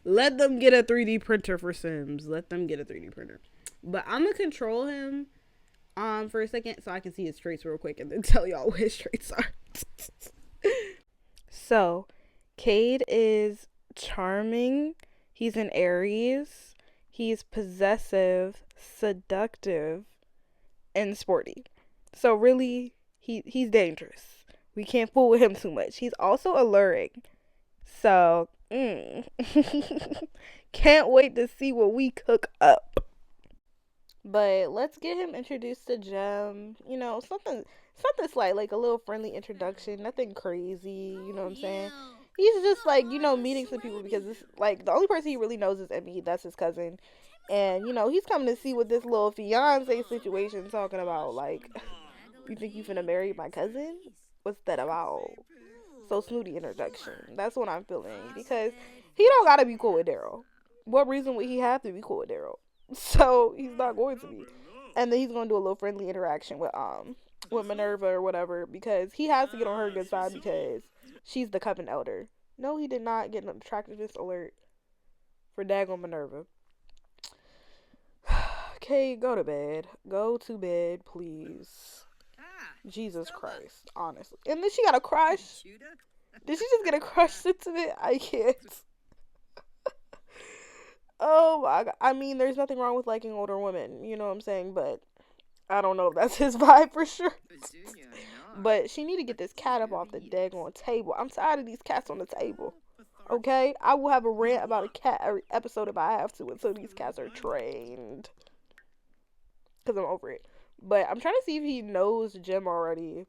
let them get a 3D printer for Sims. Let them get a 3D printer. But I'm gonna control him for a second so I can see his traits real quick and then tell y'all what his traits are. So, Cade is charming. He's an Aries. He's possessive, seductive, and sporty. So really, he's dangerous. We can't fool with him too much. He's also alluring. So, can't wait to see what we cook up. But let's get him introduced to Jem. You know, something slight, like a little friendly introduction. Nothing crazy. You know what I'm saying? He's just like, you know, meeting some people because it's like the only person he really knows is Emmy. That's his cousin. And, you know, he's coming to see what this little fiance situation talking about. Like, you think you finna marry my cousin? What's that about? So snooty introduction. That's what I'm feeling. Because he don't gotta be cool with Daryl. What reason would he have to be cool with Daryl? So he's not going to be. And then he's gonna do a little friendly interaction with Minerva or whatever, because he has to get on her good side because she's the coven elder. No, he did not get an attractiveness alert for daggone Minerva. Okay, go to bed. Go to bed, please. Jesus Christ, honestly. And then she got a crush. Did she just get a crush sentiment? I can't. Oh my god. I mean, there's nothing wrong with liking older women, you know what I'm saying? But I don't know if that's his vibe for sure. But she need to get this cat up off the daggone table. I'm tired of these cats on the table. Okay? I will have a rant about a cat every episode if I have to until these cats are trained. Because I'm over it. But I'm trying to see if he knows Jem already.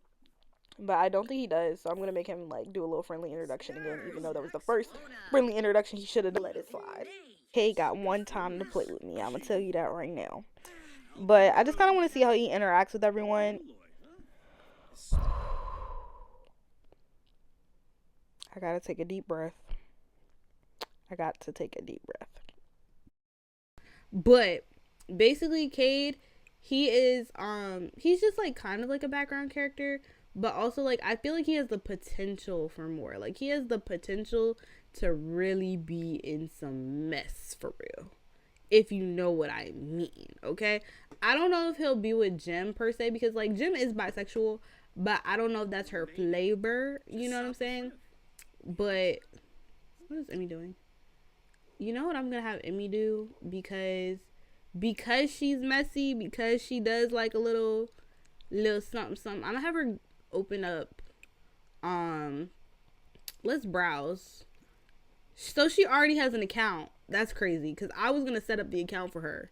But I don't think he does. So I'm going to make him like do a little friendly introduction again. Even though that was the first friendly introduction, he should have let it slide. He got one time to play with me. I'm going to tell you that right now. But I just kind of want to see how he interacts with everyone. I got to take a deep breath. But basically, Cade, he is he's just like kind of like a background character, but also like I feel like he has the potential for more. Like he has the potential to really be in some mess for real, if you know what I mean. Okay, I don't know if he'll be with Jem per se, because like Jem is bisexual, but I don't know if that's her flavor, you know what I'm saying? But what is Emmy doing? You know what I'm gonna have Emmy do, because she's messy, because she does like a little something. I'm gonna have her open up. Let's browse. So she already has an account. That's crazy, because I was gonna set up the account for her.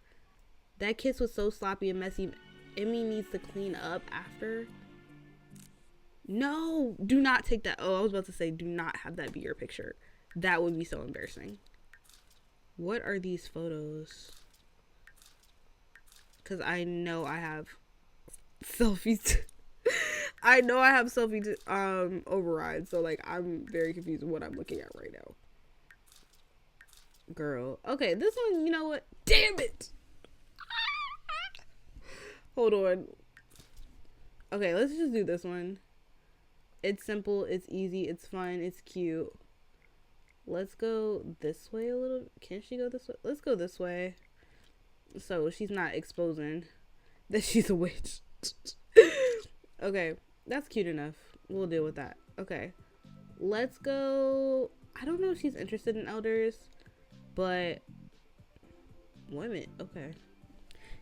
That kiss was so sloppy and messy. Emmy needs to clean up after. No, do not take that. Oh, I was about to say, do not have that be your picture. That would be so embarrassing. What are these photos? Because I know I have selfies. I know I have selfie override. So, like, I'm very confused with what I'm looking at right now. Girl. Okay, this one, you know what? Damn it! Hold on. Okay, let's just do this one. It's simple, it's easy, it's fun, it's cute. Let's go this way a little. Can she go this way? Let's go this way. So she's not exposing that she's a witch. Okay, that's cute enough. We'll deal with that. Okay, let's go. I don't know if she's interested in elders, but women. Okay,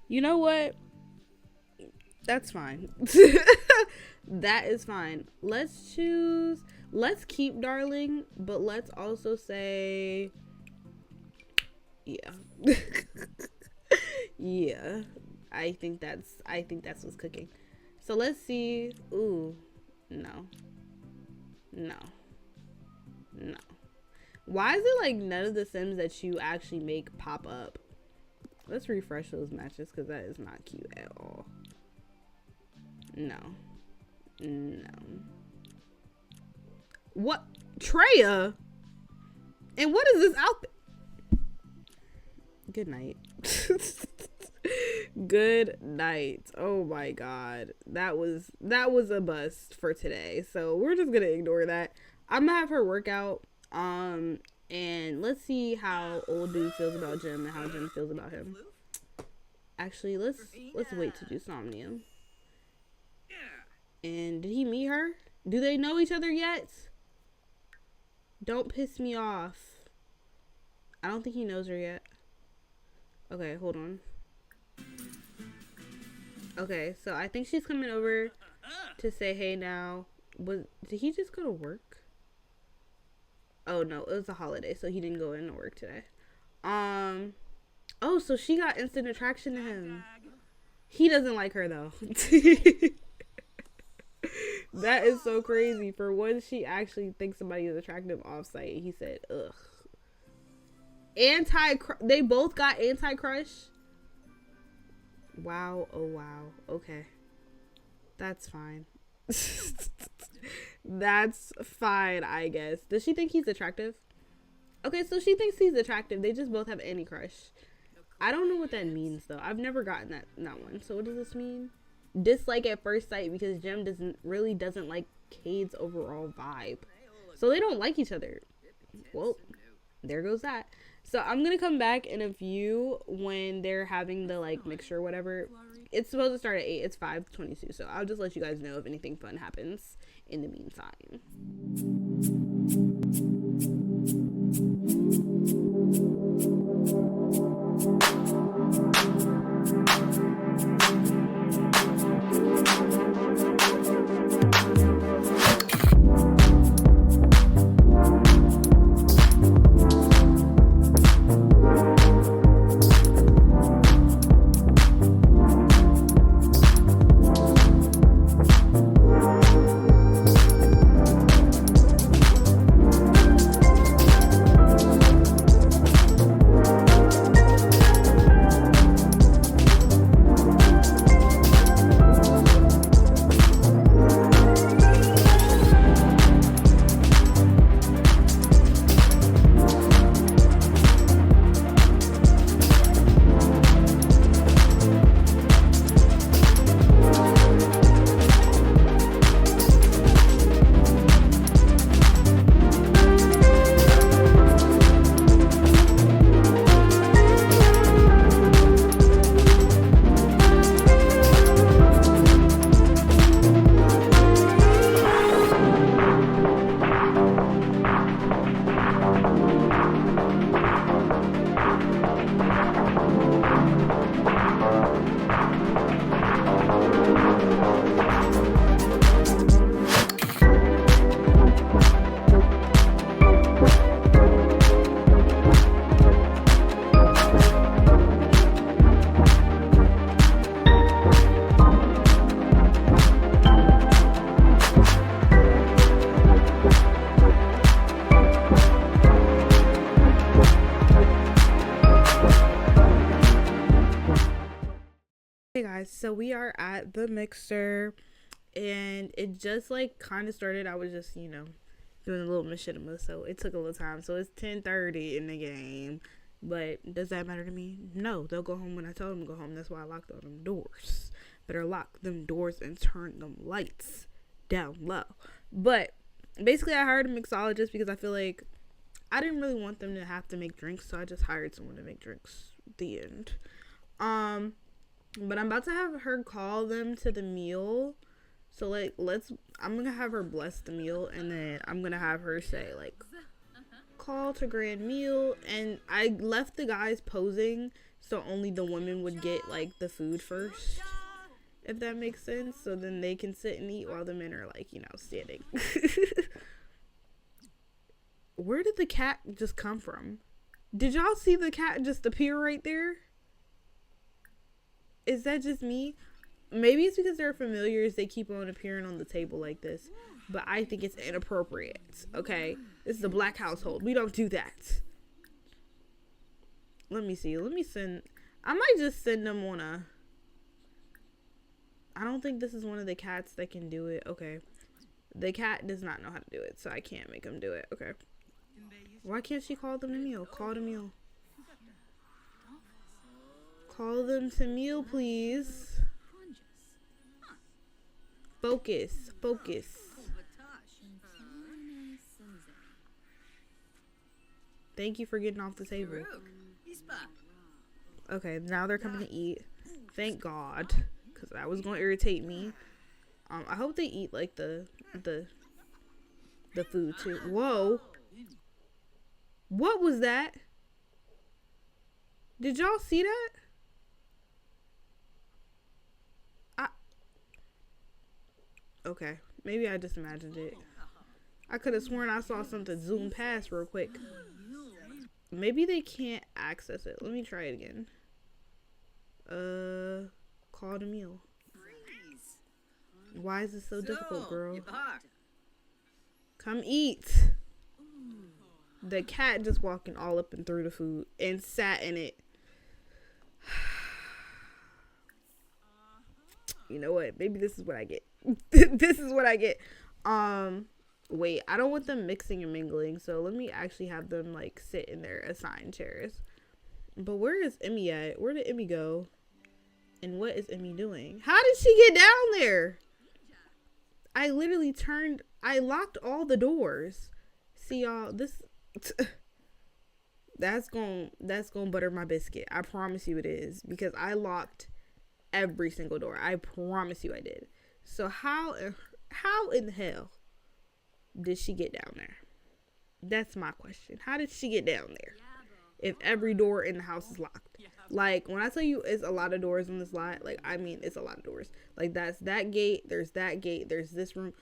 you know what? That's fine. That is fine. Let's choose. Let's keep darling, but let's also say, yeah. Yeah. I think that's what's cooking. So let's see. Ooh, no. Why is it like none of the Sims that you actually make pop up? Let's refresh those matches, because that is not cute at all. No. What? Treya? And what is this outfit? Good night. Good night. Oh my god. That was a bust for today. So we're just gonna ignore that. I'm gonna have her work out. And let's see how old dude feels about Jem and how Jem feels about him. Actually, let's wait to do Somnium. And did he meet her? Do they know each other yet? Don't piss me off. I don't think he knows her yet. Okay, hold on. Okay, so I think she's coming over to say hey now. Did he just go to work? Oh no, it was a holiday, so he didn't go into work today. Oh, so she got instant attraction to him. He doesn't like her though. That is so crazy. For once she actually thinks somebody is attractive off site, he said, ugh. They both got anti-crush. Wow. Oh wow. Okay. That's fine. That's fine, I guess. Does she think he's attractive? Okay, so she thinks he's attractive. They just both have anti-crush. I don't know what that means though. I've never gotten that one. So what does this mean? Dislike at first sight, because Jem doesn't like Cade's overall vibe. So they don't like each other. Well, there goes that. So I'm gonna come back in a few when they're having the like mixture or whatever. It's supposed to start at 8. It's 5:22. So I'll just let you guys know if anything fun happens in the meantime. Hey guys, so we are at the mixer and it just like kind of started. I was just, doing a little machinima, so it took a little time. So it's 10:30 in the game, but does that matter to me? No, they'll go home when I tell them to go home. That's why I locked all them doors. Better lock them doors and turn them lights down low. But basically I hired a mixologist because I feel like I didn't really want them to have to make drinks, so I just hired someone to make drinks. The end. But I'm about to have her call them to the meal. So, like, I'm going to have her bless the meal. And then I'm going to have her say, like, call to grand meal. And I left the guys posing so only the women would get, like, the food first. If that makes sense. So then they can sit and eat while the men are, like, standing. Where did the cat just come from? Did y'all see the cat just appear right there? Is that just me? Maybe it's because they're familiars. They keep on appearing on the table like this. But I think it's inappropriate. Okay? This is a black household. We don't do that. Let me see. I might just send them on a... I don't think this is one of the cats that can do it. Okay. The cat does not know how to do it. So I can't make him do it. Okay. Why can't she call them to meal? Call to meal. Call them to meal, please. Focus. Thank you for getting off the table. Okay, now they're coming to eat. Thank God, because that was going to irritate me. I hope they eat like the food too. Whoa, What was that? Did y'all see that? Okay, maybe I just imagined it. I could have sworn I saw something zoom past real quick. Maybe they can't access it. Let me try it again. Call the meal. Why is this so difficult, girl? Come eat. The cat just walking all up and through the food and sat in it. You know what? Maybe this is what I get. This is what I get. Wait, I don't want them mixing and mingling, so let me actually have them like sit in their assigned chairs. But where is Emmy at? Where did Emmy go? And what is Emmy doing? How did she get down there? I literally I locked all the doors. See y'all, that's gonna butter my biscuit. I promise you it is, because I locked every single door. I promise you I did. So how in the hell did she get down there? That's my question. How did she get down there if every door in the house is locked? Like, when I tell you it's a lot of doors in this lot, like, I mean it's a lot of doors. Like, that's that gate, there's this room.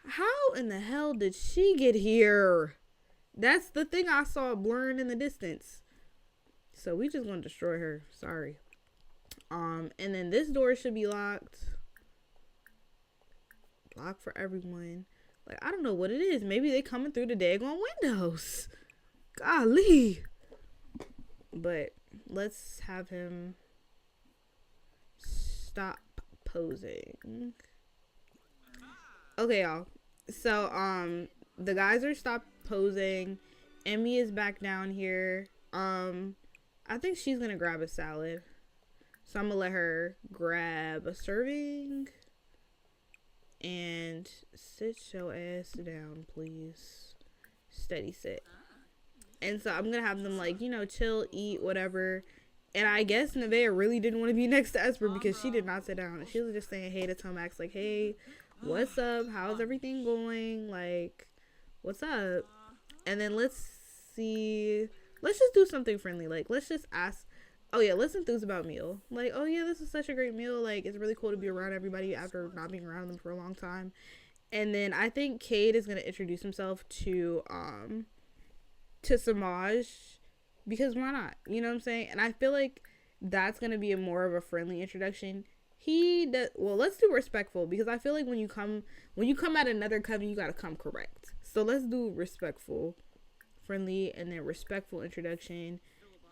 How in the hell did she get here? That's the thing I saw blurring in the distance. So we just gonna destroy her. Sorry. And then this door should be locked. Locked for everyone. Like, I don't know what it is. Maybe they coming through the daggone windows. Golly. But let's have him stop posing. Okay, y'all. So, the guys are stopped posing. Emmy is back down here. I think she's gonna grab a salad. So I'm gonna let her grab a serving and sit your ass down, please. Steady sit. And so I'm gonna have them, like, you know, chill, eat, whatever. And I guess Nevaeh really didn't want to be next to Esper because she did not sit down. She was just saying hey to Tomax, like, hey, what's up? How's everything going? Like, what's up? And then let's see. Let's just do something friendly. Like, let's just ask. Oh, yeah, let's enthuse about meal. Like, oh, yeah, this is such a great meal. Like, it's really cool to be around everybody after not being around them for a long time. And then I think Cade is going to introduce himself to Samaj, because why not? You know what I'm saying? And I feel like that's going to be more of a friendly introduction. Well, let's do respectful, because I feel like when you come at another coven, you got to come correct. So let's do respectful, friendly, and then respectful introduction.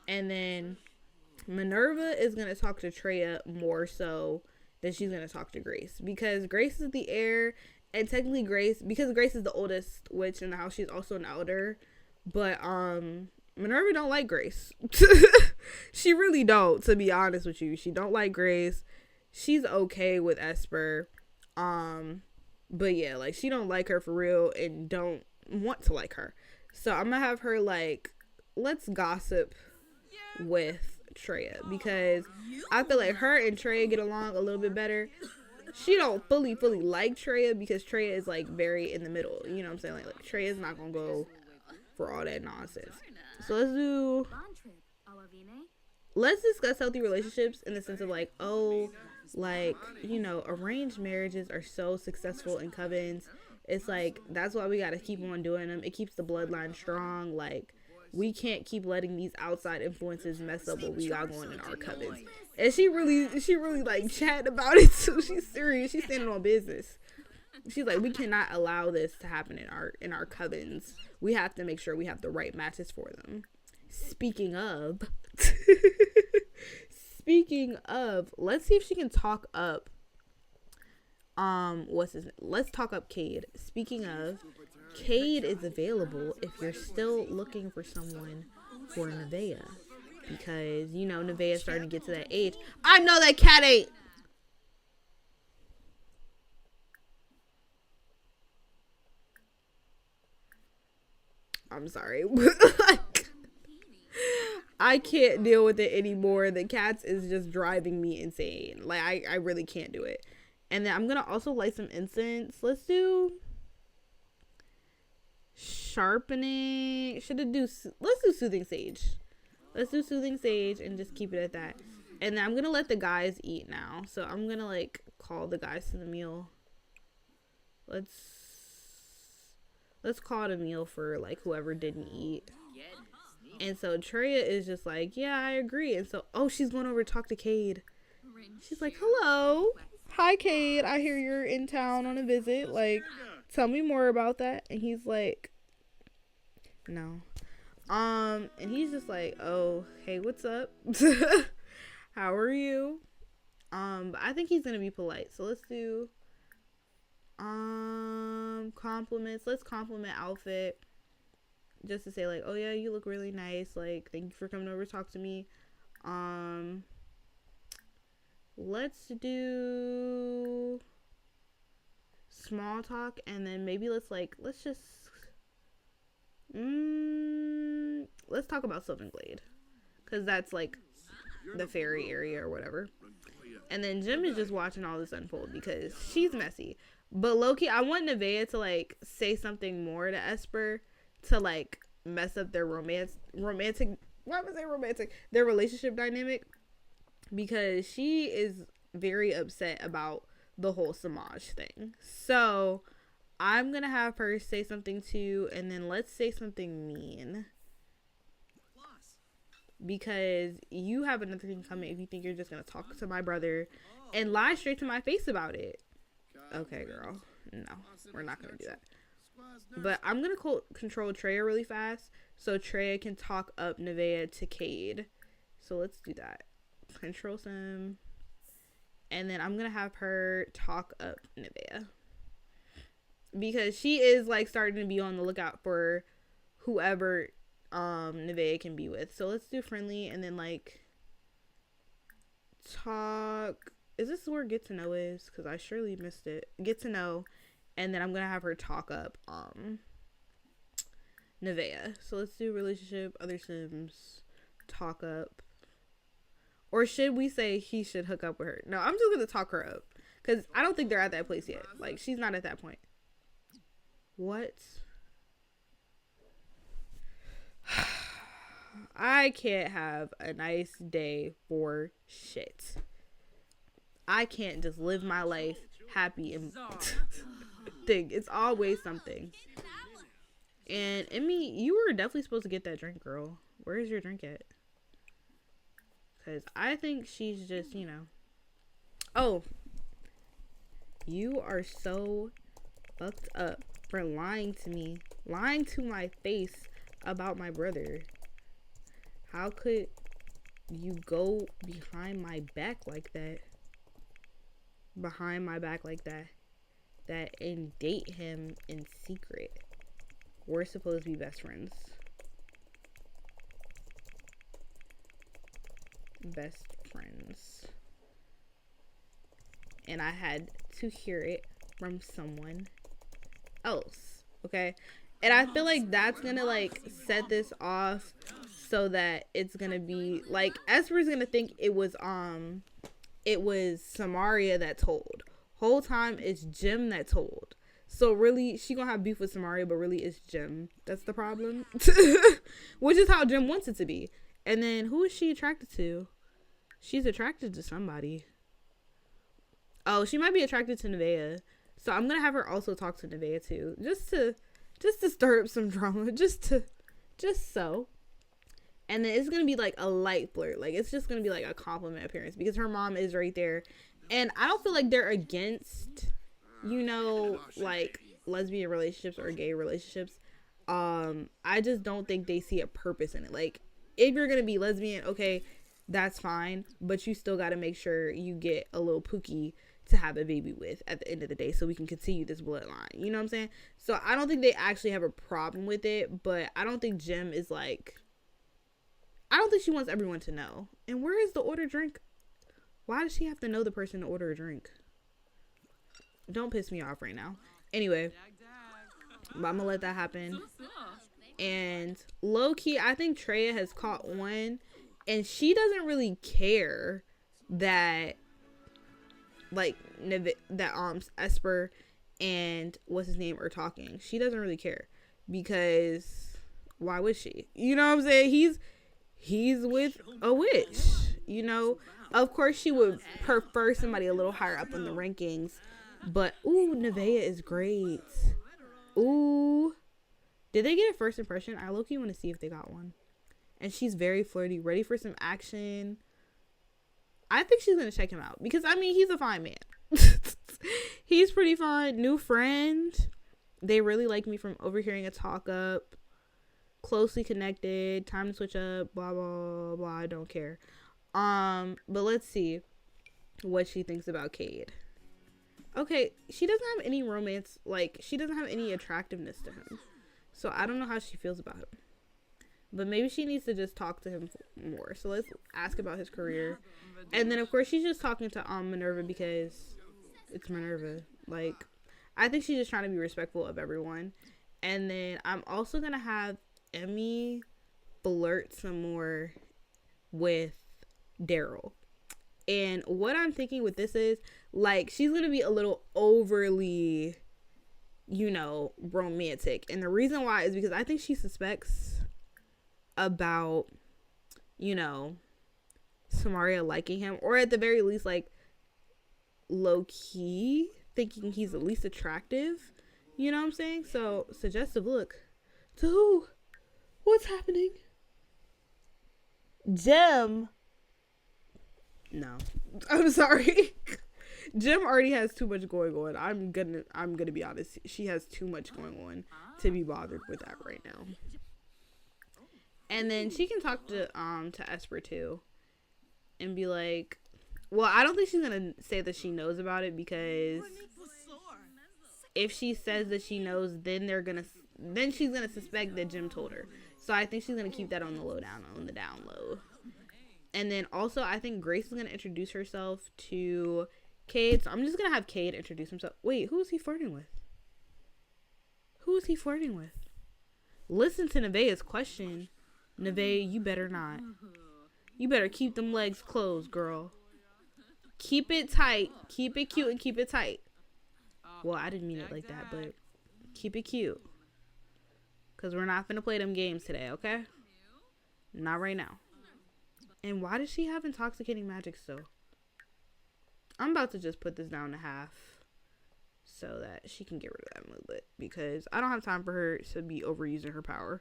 And then Minerva is going to talk to Treya more so than she's going to talk to Grace, because Grace is the heir, and technically because Grace is the oldest witch in the house, she's also an elder. But Minerva don't like Grace. She really don't, to be honest with you. She don't like Grace. She's okay with Esper. But yeah, like, she don't like her for real and don't want to like her. So I'm gonna have her, like, let's gossip with Treya, because I feel like her and Treya get along a little bit better. She don't fully like Treya, because Treya is, like, very in the middle. You know what I'm saying? Like Treya's not gonna go for all that nonsense. So let's discuss healthy relationships in the sense of, like, oh, like, you know, arranged marriages are so successful in covens. It's like, that's why we got to keep on doing them. It keeps the bloodline strong. Like, we can't keep letting these outside influences mess up what we got going in our covens. And she really like chatting about it too. She's serious. She's standing on business. She's like, we cannot allow this to happen in our covens. We have to make sure we have the right matches for them. Speaking of, let's see if she can talk up. Let's talk up Cade. Speaking of, Cade is available if you're still looking for someone for Nevaeh, because you know Nevaeh's starting to get to that age. I know that cat ain't. I'm sorry. I can't deal with it anymore. The cats is just driving me insane. Like, I really can't do it. And then I'm going to also light some incense. Let's do Sharpening. Let's do Soothing Sage. Let's do Soothing Sage and just keep it at that. And then I'm gonna let the guys eat now. So I'm gonna like call the guys to the meal. Let's call it a meal for like whoever didn't eat. And so Treya is just like, yeah, I agree. And so, oh, she's going over to talk to Cade. She's like, hello. Hi, Cade. I hear you're in town on a visit. Like, tell me more about that. And he's like, no. And he's just like, oh, hey, what's up? How are you? But I think he's gonna be polite. So let's do compliments. Let's compliment outfit. Just to say like, oh yeah, you look really nice. Like, thank you for coming over to talk to me. Let's do small talk, and then maybe let's talk about Sylvan Glade, because that's like the fairy area or whatever. And then Jim is just watching all this unfold because she's messy. But low-key, I want Nevaeh to like say something more to Esper to like mess up their their relationship dynamic, because she is very upset about the whole Samaj thing. So I'm gonna have her say something too, and then let's say something mean, because you have another thing coming if you think you're just gonna talk to my brother and lie straight to my face about it. Okay, girl, no, we're not gonna do that. But I'm gonna control Treya really fast so Treya can talk up Nevaeh to Cade. So let's do that. Control Sim. And then I'm gonna have her talk up Nevaeh, because she is like starting to be on the lookout for whoever Nevaeh can be with. So let's do friendly, and then like talk. Is this where get to know is? Because I surely missed it. Get to know. And then I'm gonna have her talk up Nevaeh. So let's do relationship, other Sims, talk up. Or should we say he should hook up with her? No, I'm just gonna talk her up, because I don't think they're at that place yet. Like, she's not at that point. What? I can't have a nice day for shit. I can't just live my life happy and thing. It's always something. And Emmy, you were definitely supposed to get that drink, girl. Where is your drink at? Because I think she's just, you know. Oh. You are so fucked up for lying to me. Lying to my face about my brother. How could you go behind my back like that? Behind my back like that. And date him in secret. We're supposed to be best friends. Best friends. And I had to hear it from someone else. Okay? And I feel like that's gonna like set this off so that it's gonna be like Esper's gonna think it was Samaria that told. Whole time it's Jim that told. So really she gonna have beef with Samaria, but really it's Jim that's the problem. Which is how Jim wants it to be. And then who is she attracted to? She's attracted to somebody. Oh, she might be attracted to Nevaeh. So I'm gonna have her also talk to Nevaeh too. Just to stir up some drama. Just so. And then it's gonna be like a light flirt. Like, it's just gonna be like a compliment appearance, because her mom is right there. And I don't feel like they're against, you know, like lesbian relationships or gay relationships. I just don't think they see a purpose in it. Like, if you're gonna be lesbian, okay, that's fine, but you still gotta make sure you get a little Pookie to have a baby with at the end of the day, so we can continue this bloodline. You know what I'm saying? So I don't think they actually have a problem with it, but I don't think Jim is like, I don't think she wants everyone to know. And where is the order drink? Why does she have to know the person to order a drink? Don't piss me off right now. Anyway, but I'm gonna let that happen. And low-key, I think Treya has caught on, and she doesn't really care that, like, that Esper and what's his name are talking. She doesn't really care. because why would she? You know what I'm saying? He's with a witch, you know. Of course she would prefer somebody a little higher up in the rankings, but ooh, Nevaeh is great. Ooh, did they get a first impression? I low-key want to see if they got one. And she's very flirty, ready for some action. I think she's gonna check him out because I mean he's a fine man. He's pretty fine. New friend. They really like me from overhearing a talk up. Closely connected. Time to switch up. Blah blah blah. I don't care. But let's see what she thinks about Cade. Okay, she doesn't have any romance. Like she doesn't have any attractiveness to him. So I don't know how she feels about him. But maybe she needs to just talk to him more. So let's ask about his career. And then, of course, she's just talking to Minerva because it's Minerva. Like, I think she's just trying to be respectful of everyone. And then I'm also going to have Emmy flirt some more with Daryl. And what I'm thinking with this is, like, she's going to be a little overly, you know, romantic. And the reason why is because I think she suspects about, you know, Samaria liking him, or at the very least, like, low-key thinking he's at least attractive. You know what I'm saying? So, suggestive look. To who? What's happening? Jem. No. I'm sorry. Jem already has too much going on. I'm gonna be honest. She has too much going on to be bothered with that right now. And then she can talk to Esper too and be like, well, I don't think she's gonna say that she knows about it, because if she says that she knows, then she's gonna suspect that Jim told her. So I think she's gonna keep that on the down low. And then also I think Grace is gonna introduce herself to Cade. So I'm just gonna have Cade introduce himself. Wait, who is he flirting with? Listen to Nevaeh's question. Nevaeh, you better not. You better keep them legs closed, girl. Keep it tight. Keep it cute and keep it tight. Well, I didn't mean it like that, but keep it cute. Because we're not finna play them games today, okay? Not right now. And why does she have intoxicating magic still? I'm about to just put this down to half so that she can get rid of that movement, because I don't have time for her to be overusing her power.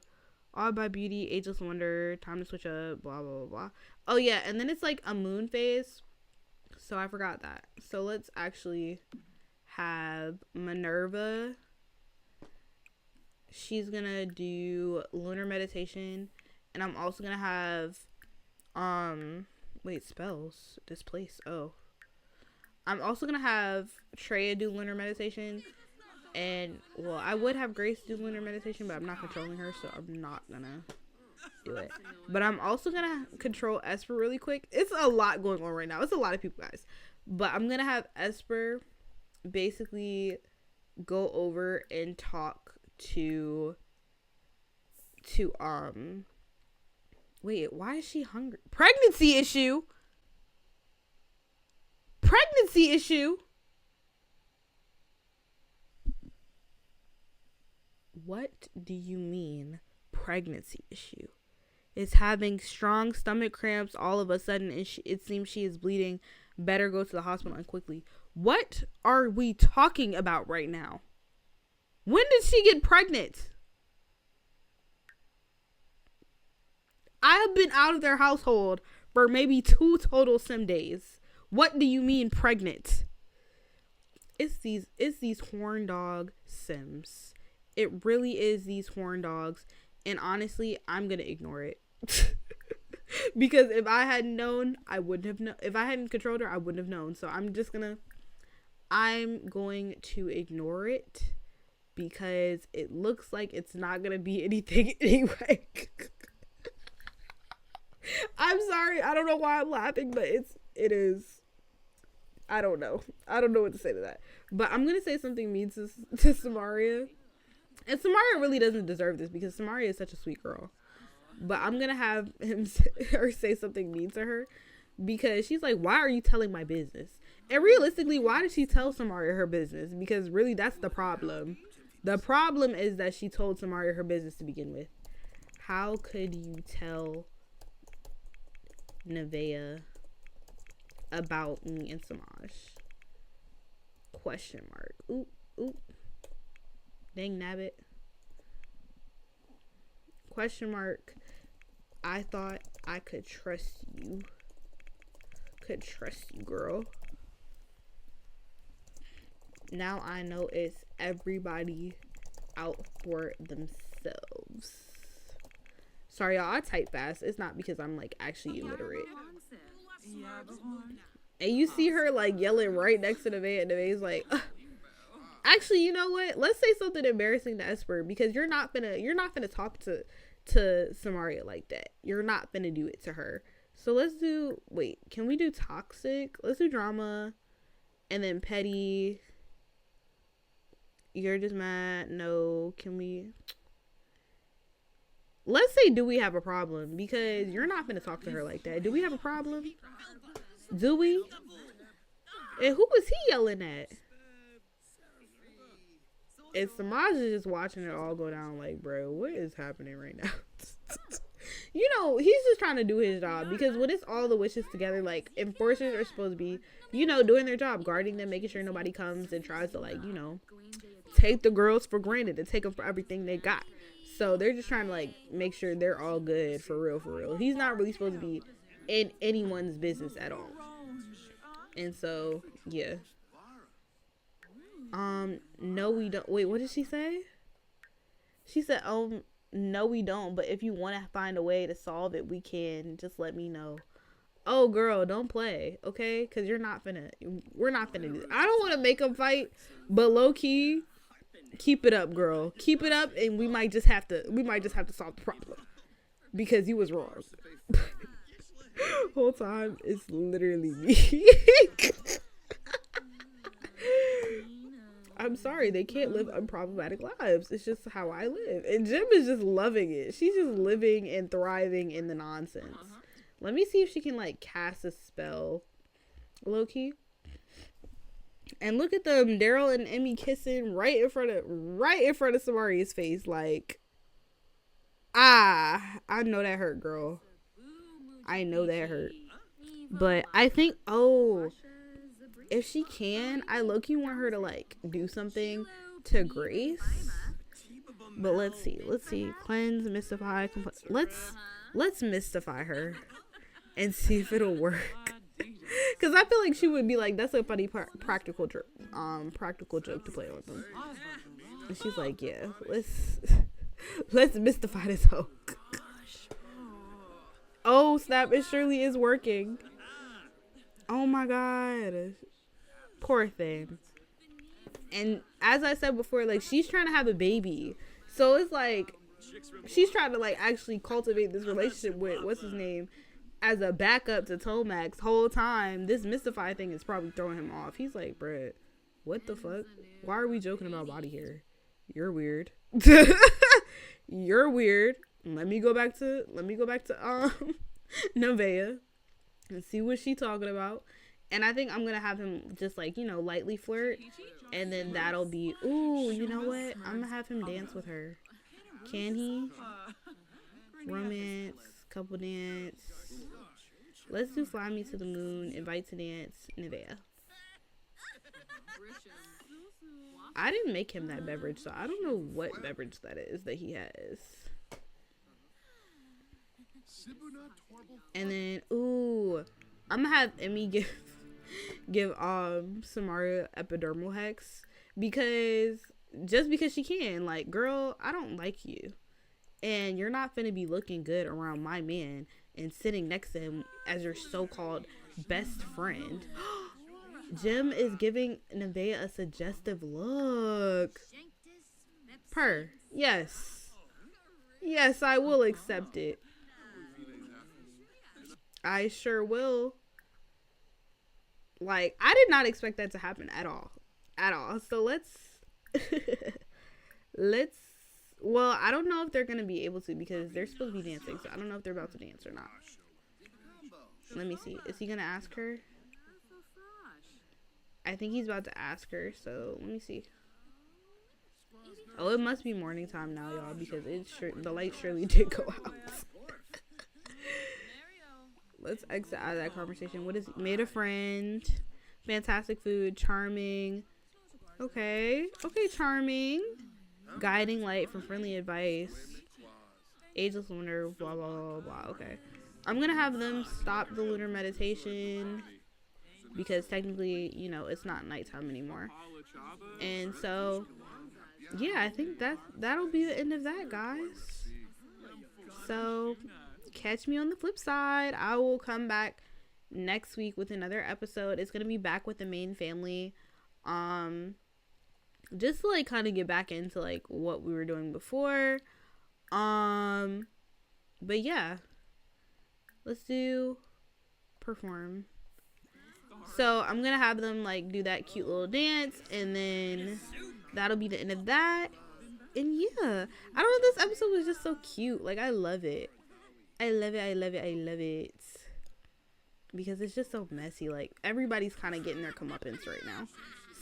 All by beauty, ageless wonder, time to switch up, blah, blah, blah, blah. Oh, yeah, and then it's like a moon phase. So I forgot that. So let's actually have Minerva. She's gonna do lunar meditation. And I'm also gonna have, spells. Displace. Oh. I'm also gonna have Treya do lunar meditation. And, well, I would have Grace do lunar meditation, but I'm not controlling her, so I'm not gonna do it. But I'm also gonna control Esper really quick. It's a lot going on right now. It's a lot of people, guys. But I'm gonna have Esper basically go over and talk to wait, why is she hungry? Pregnancy issue. What do you mean, pregnancy issue? Is having strong stomach cramps all of a sudden, and it seems she is bleeding. Better go to the hospital and quickly. What are we talking about right now? When did she get pregnant? I have been out of their household for maybe 2 total sim days. What do you mean pregnant? It's these horn dog sims. It really is these horn dogs. And honestly, I'm going to ignore it. Because if I had known, I wouldn't have known. If I hadn't controlled her, I wouldn't have known. So I'm going to ignore it. Because it looks like it's not going to be anything anyway. I'm sorry. I don't know why I'm laughing, but it is. I don't know. I don't know what to say to that. But I'm going to say something mean to Samaria. And Samaria really doesn't deserve this because Samaria is such a sweet girl. But I'm going to have her say something mean to her because she's like, why are you telling my business? And realistically, why did she tell Samaria her business? Because really, that's the problem. The problem is that she told Samaria her business to begin with. How could you tell Nevaeh about me and Samaj? Question mark. Oop, oop. Dang nabbit. Question mark. I thought I could trust you. Could trust you, girl. Now I know it's everybody out for themselves. Sorry, y'all. I type fast. It's not because I'm like actually illiterate. And you see her like yelling right next to Nevaeh, and Nevaeh's like, ugh. Actually, you know what? Let's say something embarrassing to Esper, because you're not finna talk to Samaria like that. You're not finna do it to her. So let's do, wait, can we do toxic? Let's do drama, and then petty. You're just mad. No, can we? Let's say, do we have a problem? Because you're not finna talk to her like that. Do we have a problem? Do we? And who was he yelling at? And Samaj is just watching it all go down like, bro, what is happening right now? You know, he's just trying to do his job, because when it's all the witches together, like, enforcers are supposed to be, you know, doing their job, guarding them, making sure nobody comes and tries to, like, you know, take the girls for granted and take them for everything they got. So they're just trying to, like, make sure they're all good for real, for real. He's not really supposed to be in anyone's business at all. And so, yeah. No, we don't. Wait, what did she say? She said, no, we don't. But if you want to find a way to solve it, we can. Just let me know. Oh, girl, don't play, okay? Because we're not finna do this. I don't want to make them fight, but low key, keep it up, girl. Keep it up, and we might just have to solve the problem, because you was wrong. Whole time it's literally me. I'm sorry, they can't live unproblematic lives. It's just how I live. And Jim is just loving it. She's just living and thriving in the nonsense. Let me see if she can, like, cast a spell. Low-key. And look at them, Daryl and Emmy kissing right in front of Samaria's face. Like, I know that hurt, girl. I know that hurt. But I think, if she can, I low-key want her to, like, do something to Grace. But let's see. Cleanse, mystify, let's mystify her and see if it'll work. Because I feel like she would be like, that's a funny practical joke to play with them. And she's like, yeah, let's mystify this hoe. Oh, snap, it surely is working. Oh my god. Poor thing. And as I said before, like, she's trying to have a baby. So it's like, she's trying to, like, actually cultivate this relationship with, what's his name, as a backup to Tomax. Whole time, this Mystify thing is probably throwing him off. He's like, bruh, what the fuck? Why are we joking about body hair? You're weird. You're weird. Let me go back to Nevaeh and see what she talking about. And I think I'm going to have him just, like, you know, lightly flirt. And then that'll be, ooh, you know what? I'm going to have him dance with her. Can he? Romance, couple dance. Let's do Fly Me to the Moon, Invite to Dance, Nevaeh. I didn't make him that beverage, so I don't know what beverage that is that he has. And then, ooh, I'm going to have Emmy give Samaria epidermal hex, because she can. Like, girl, I don't like you, and you're not finna be looking good around my man and sitting next to him as your so-called best friend. Jim is giving Nevaeh a suggestive look. Yes, I will accept it. I sure will. Like, I did not expect that to happen at all. So well, I don't know if they're going to be able to, because they're supposed to be dancing. So I don't know if they're about to dance or not. Let me see. Is he going to ask her? I think he's about to ask her. So let me see. Oh, it must be morning time now, y'all, because the light surely did go out. Let's exit out of that conversation. What is made a friend? Fantastic food, charming. Okay, charming. Guiding light for friendly advice. Ageless wonder, blah blah blah blah. Okay, I'm gonna have them stop the lunar meditation because technically, you know, it's not nighttime anymore. And so, yeah, I think that'll be the end of that, guys. So, catch me on the flip side. I will come back next week with another episode. It's gonna be back with the main family. Just to like kind of get back into like what we were doing before. But yeah, let's do perform. So I'm gonna have them like do that cute little dance, and then that'll be the end of that. And yeah, I don't know, this episode was just so cute. Like, I love it. I love it because it's just so messy. Like, everybody's kind of getting their comeuppance right now.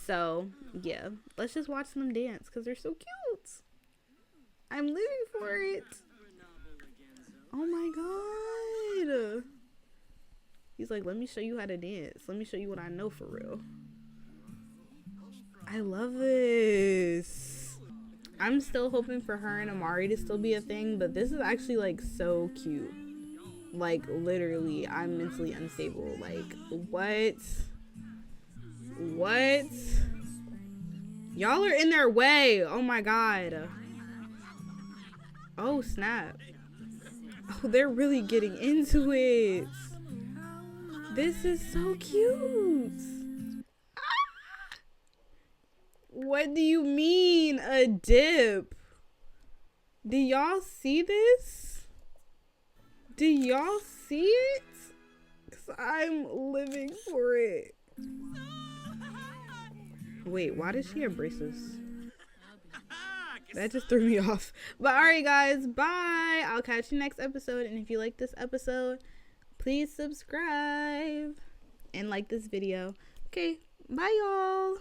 So yeah, let's just watch them dance because they're so cute. I'm living for it. Oh my god. He's like, let me show you how to dance. Let me show you what I know for real. I love this. I'm still hoping for her and Amari to still be a thing, but this is actually like so cute. Like, literally, I'm mentally unstable. Like, what? Y'all are in their way. Oh my god. Oh snap. Oh, they're really getting into it. This is so cute. Ah! What do you mean a dip? Do y'all see this? Do y'all see it? 'Cause I'm living for it. Wait, why does she have braces? That just threw me off. But alright guys, bye. I'll catch you next episode. And if you like this episode, please subscribe and like this video. Okay, bye y'all.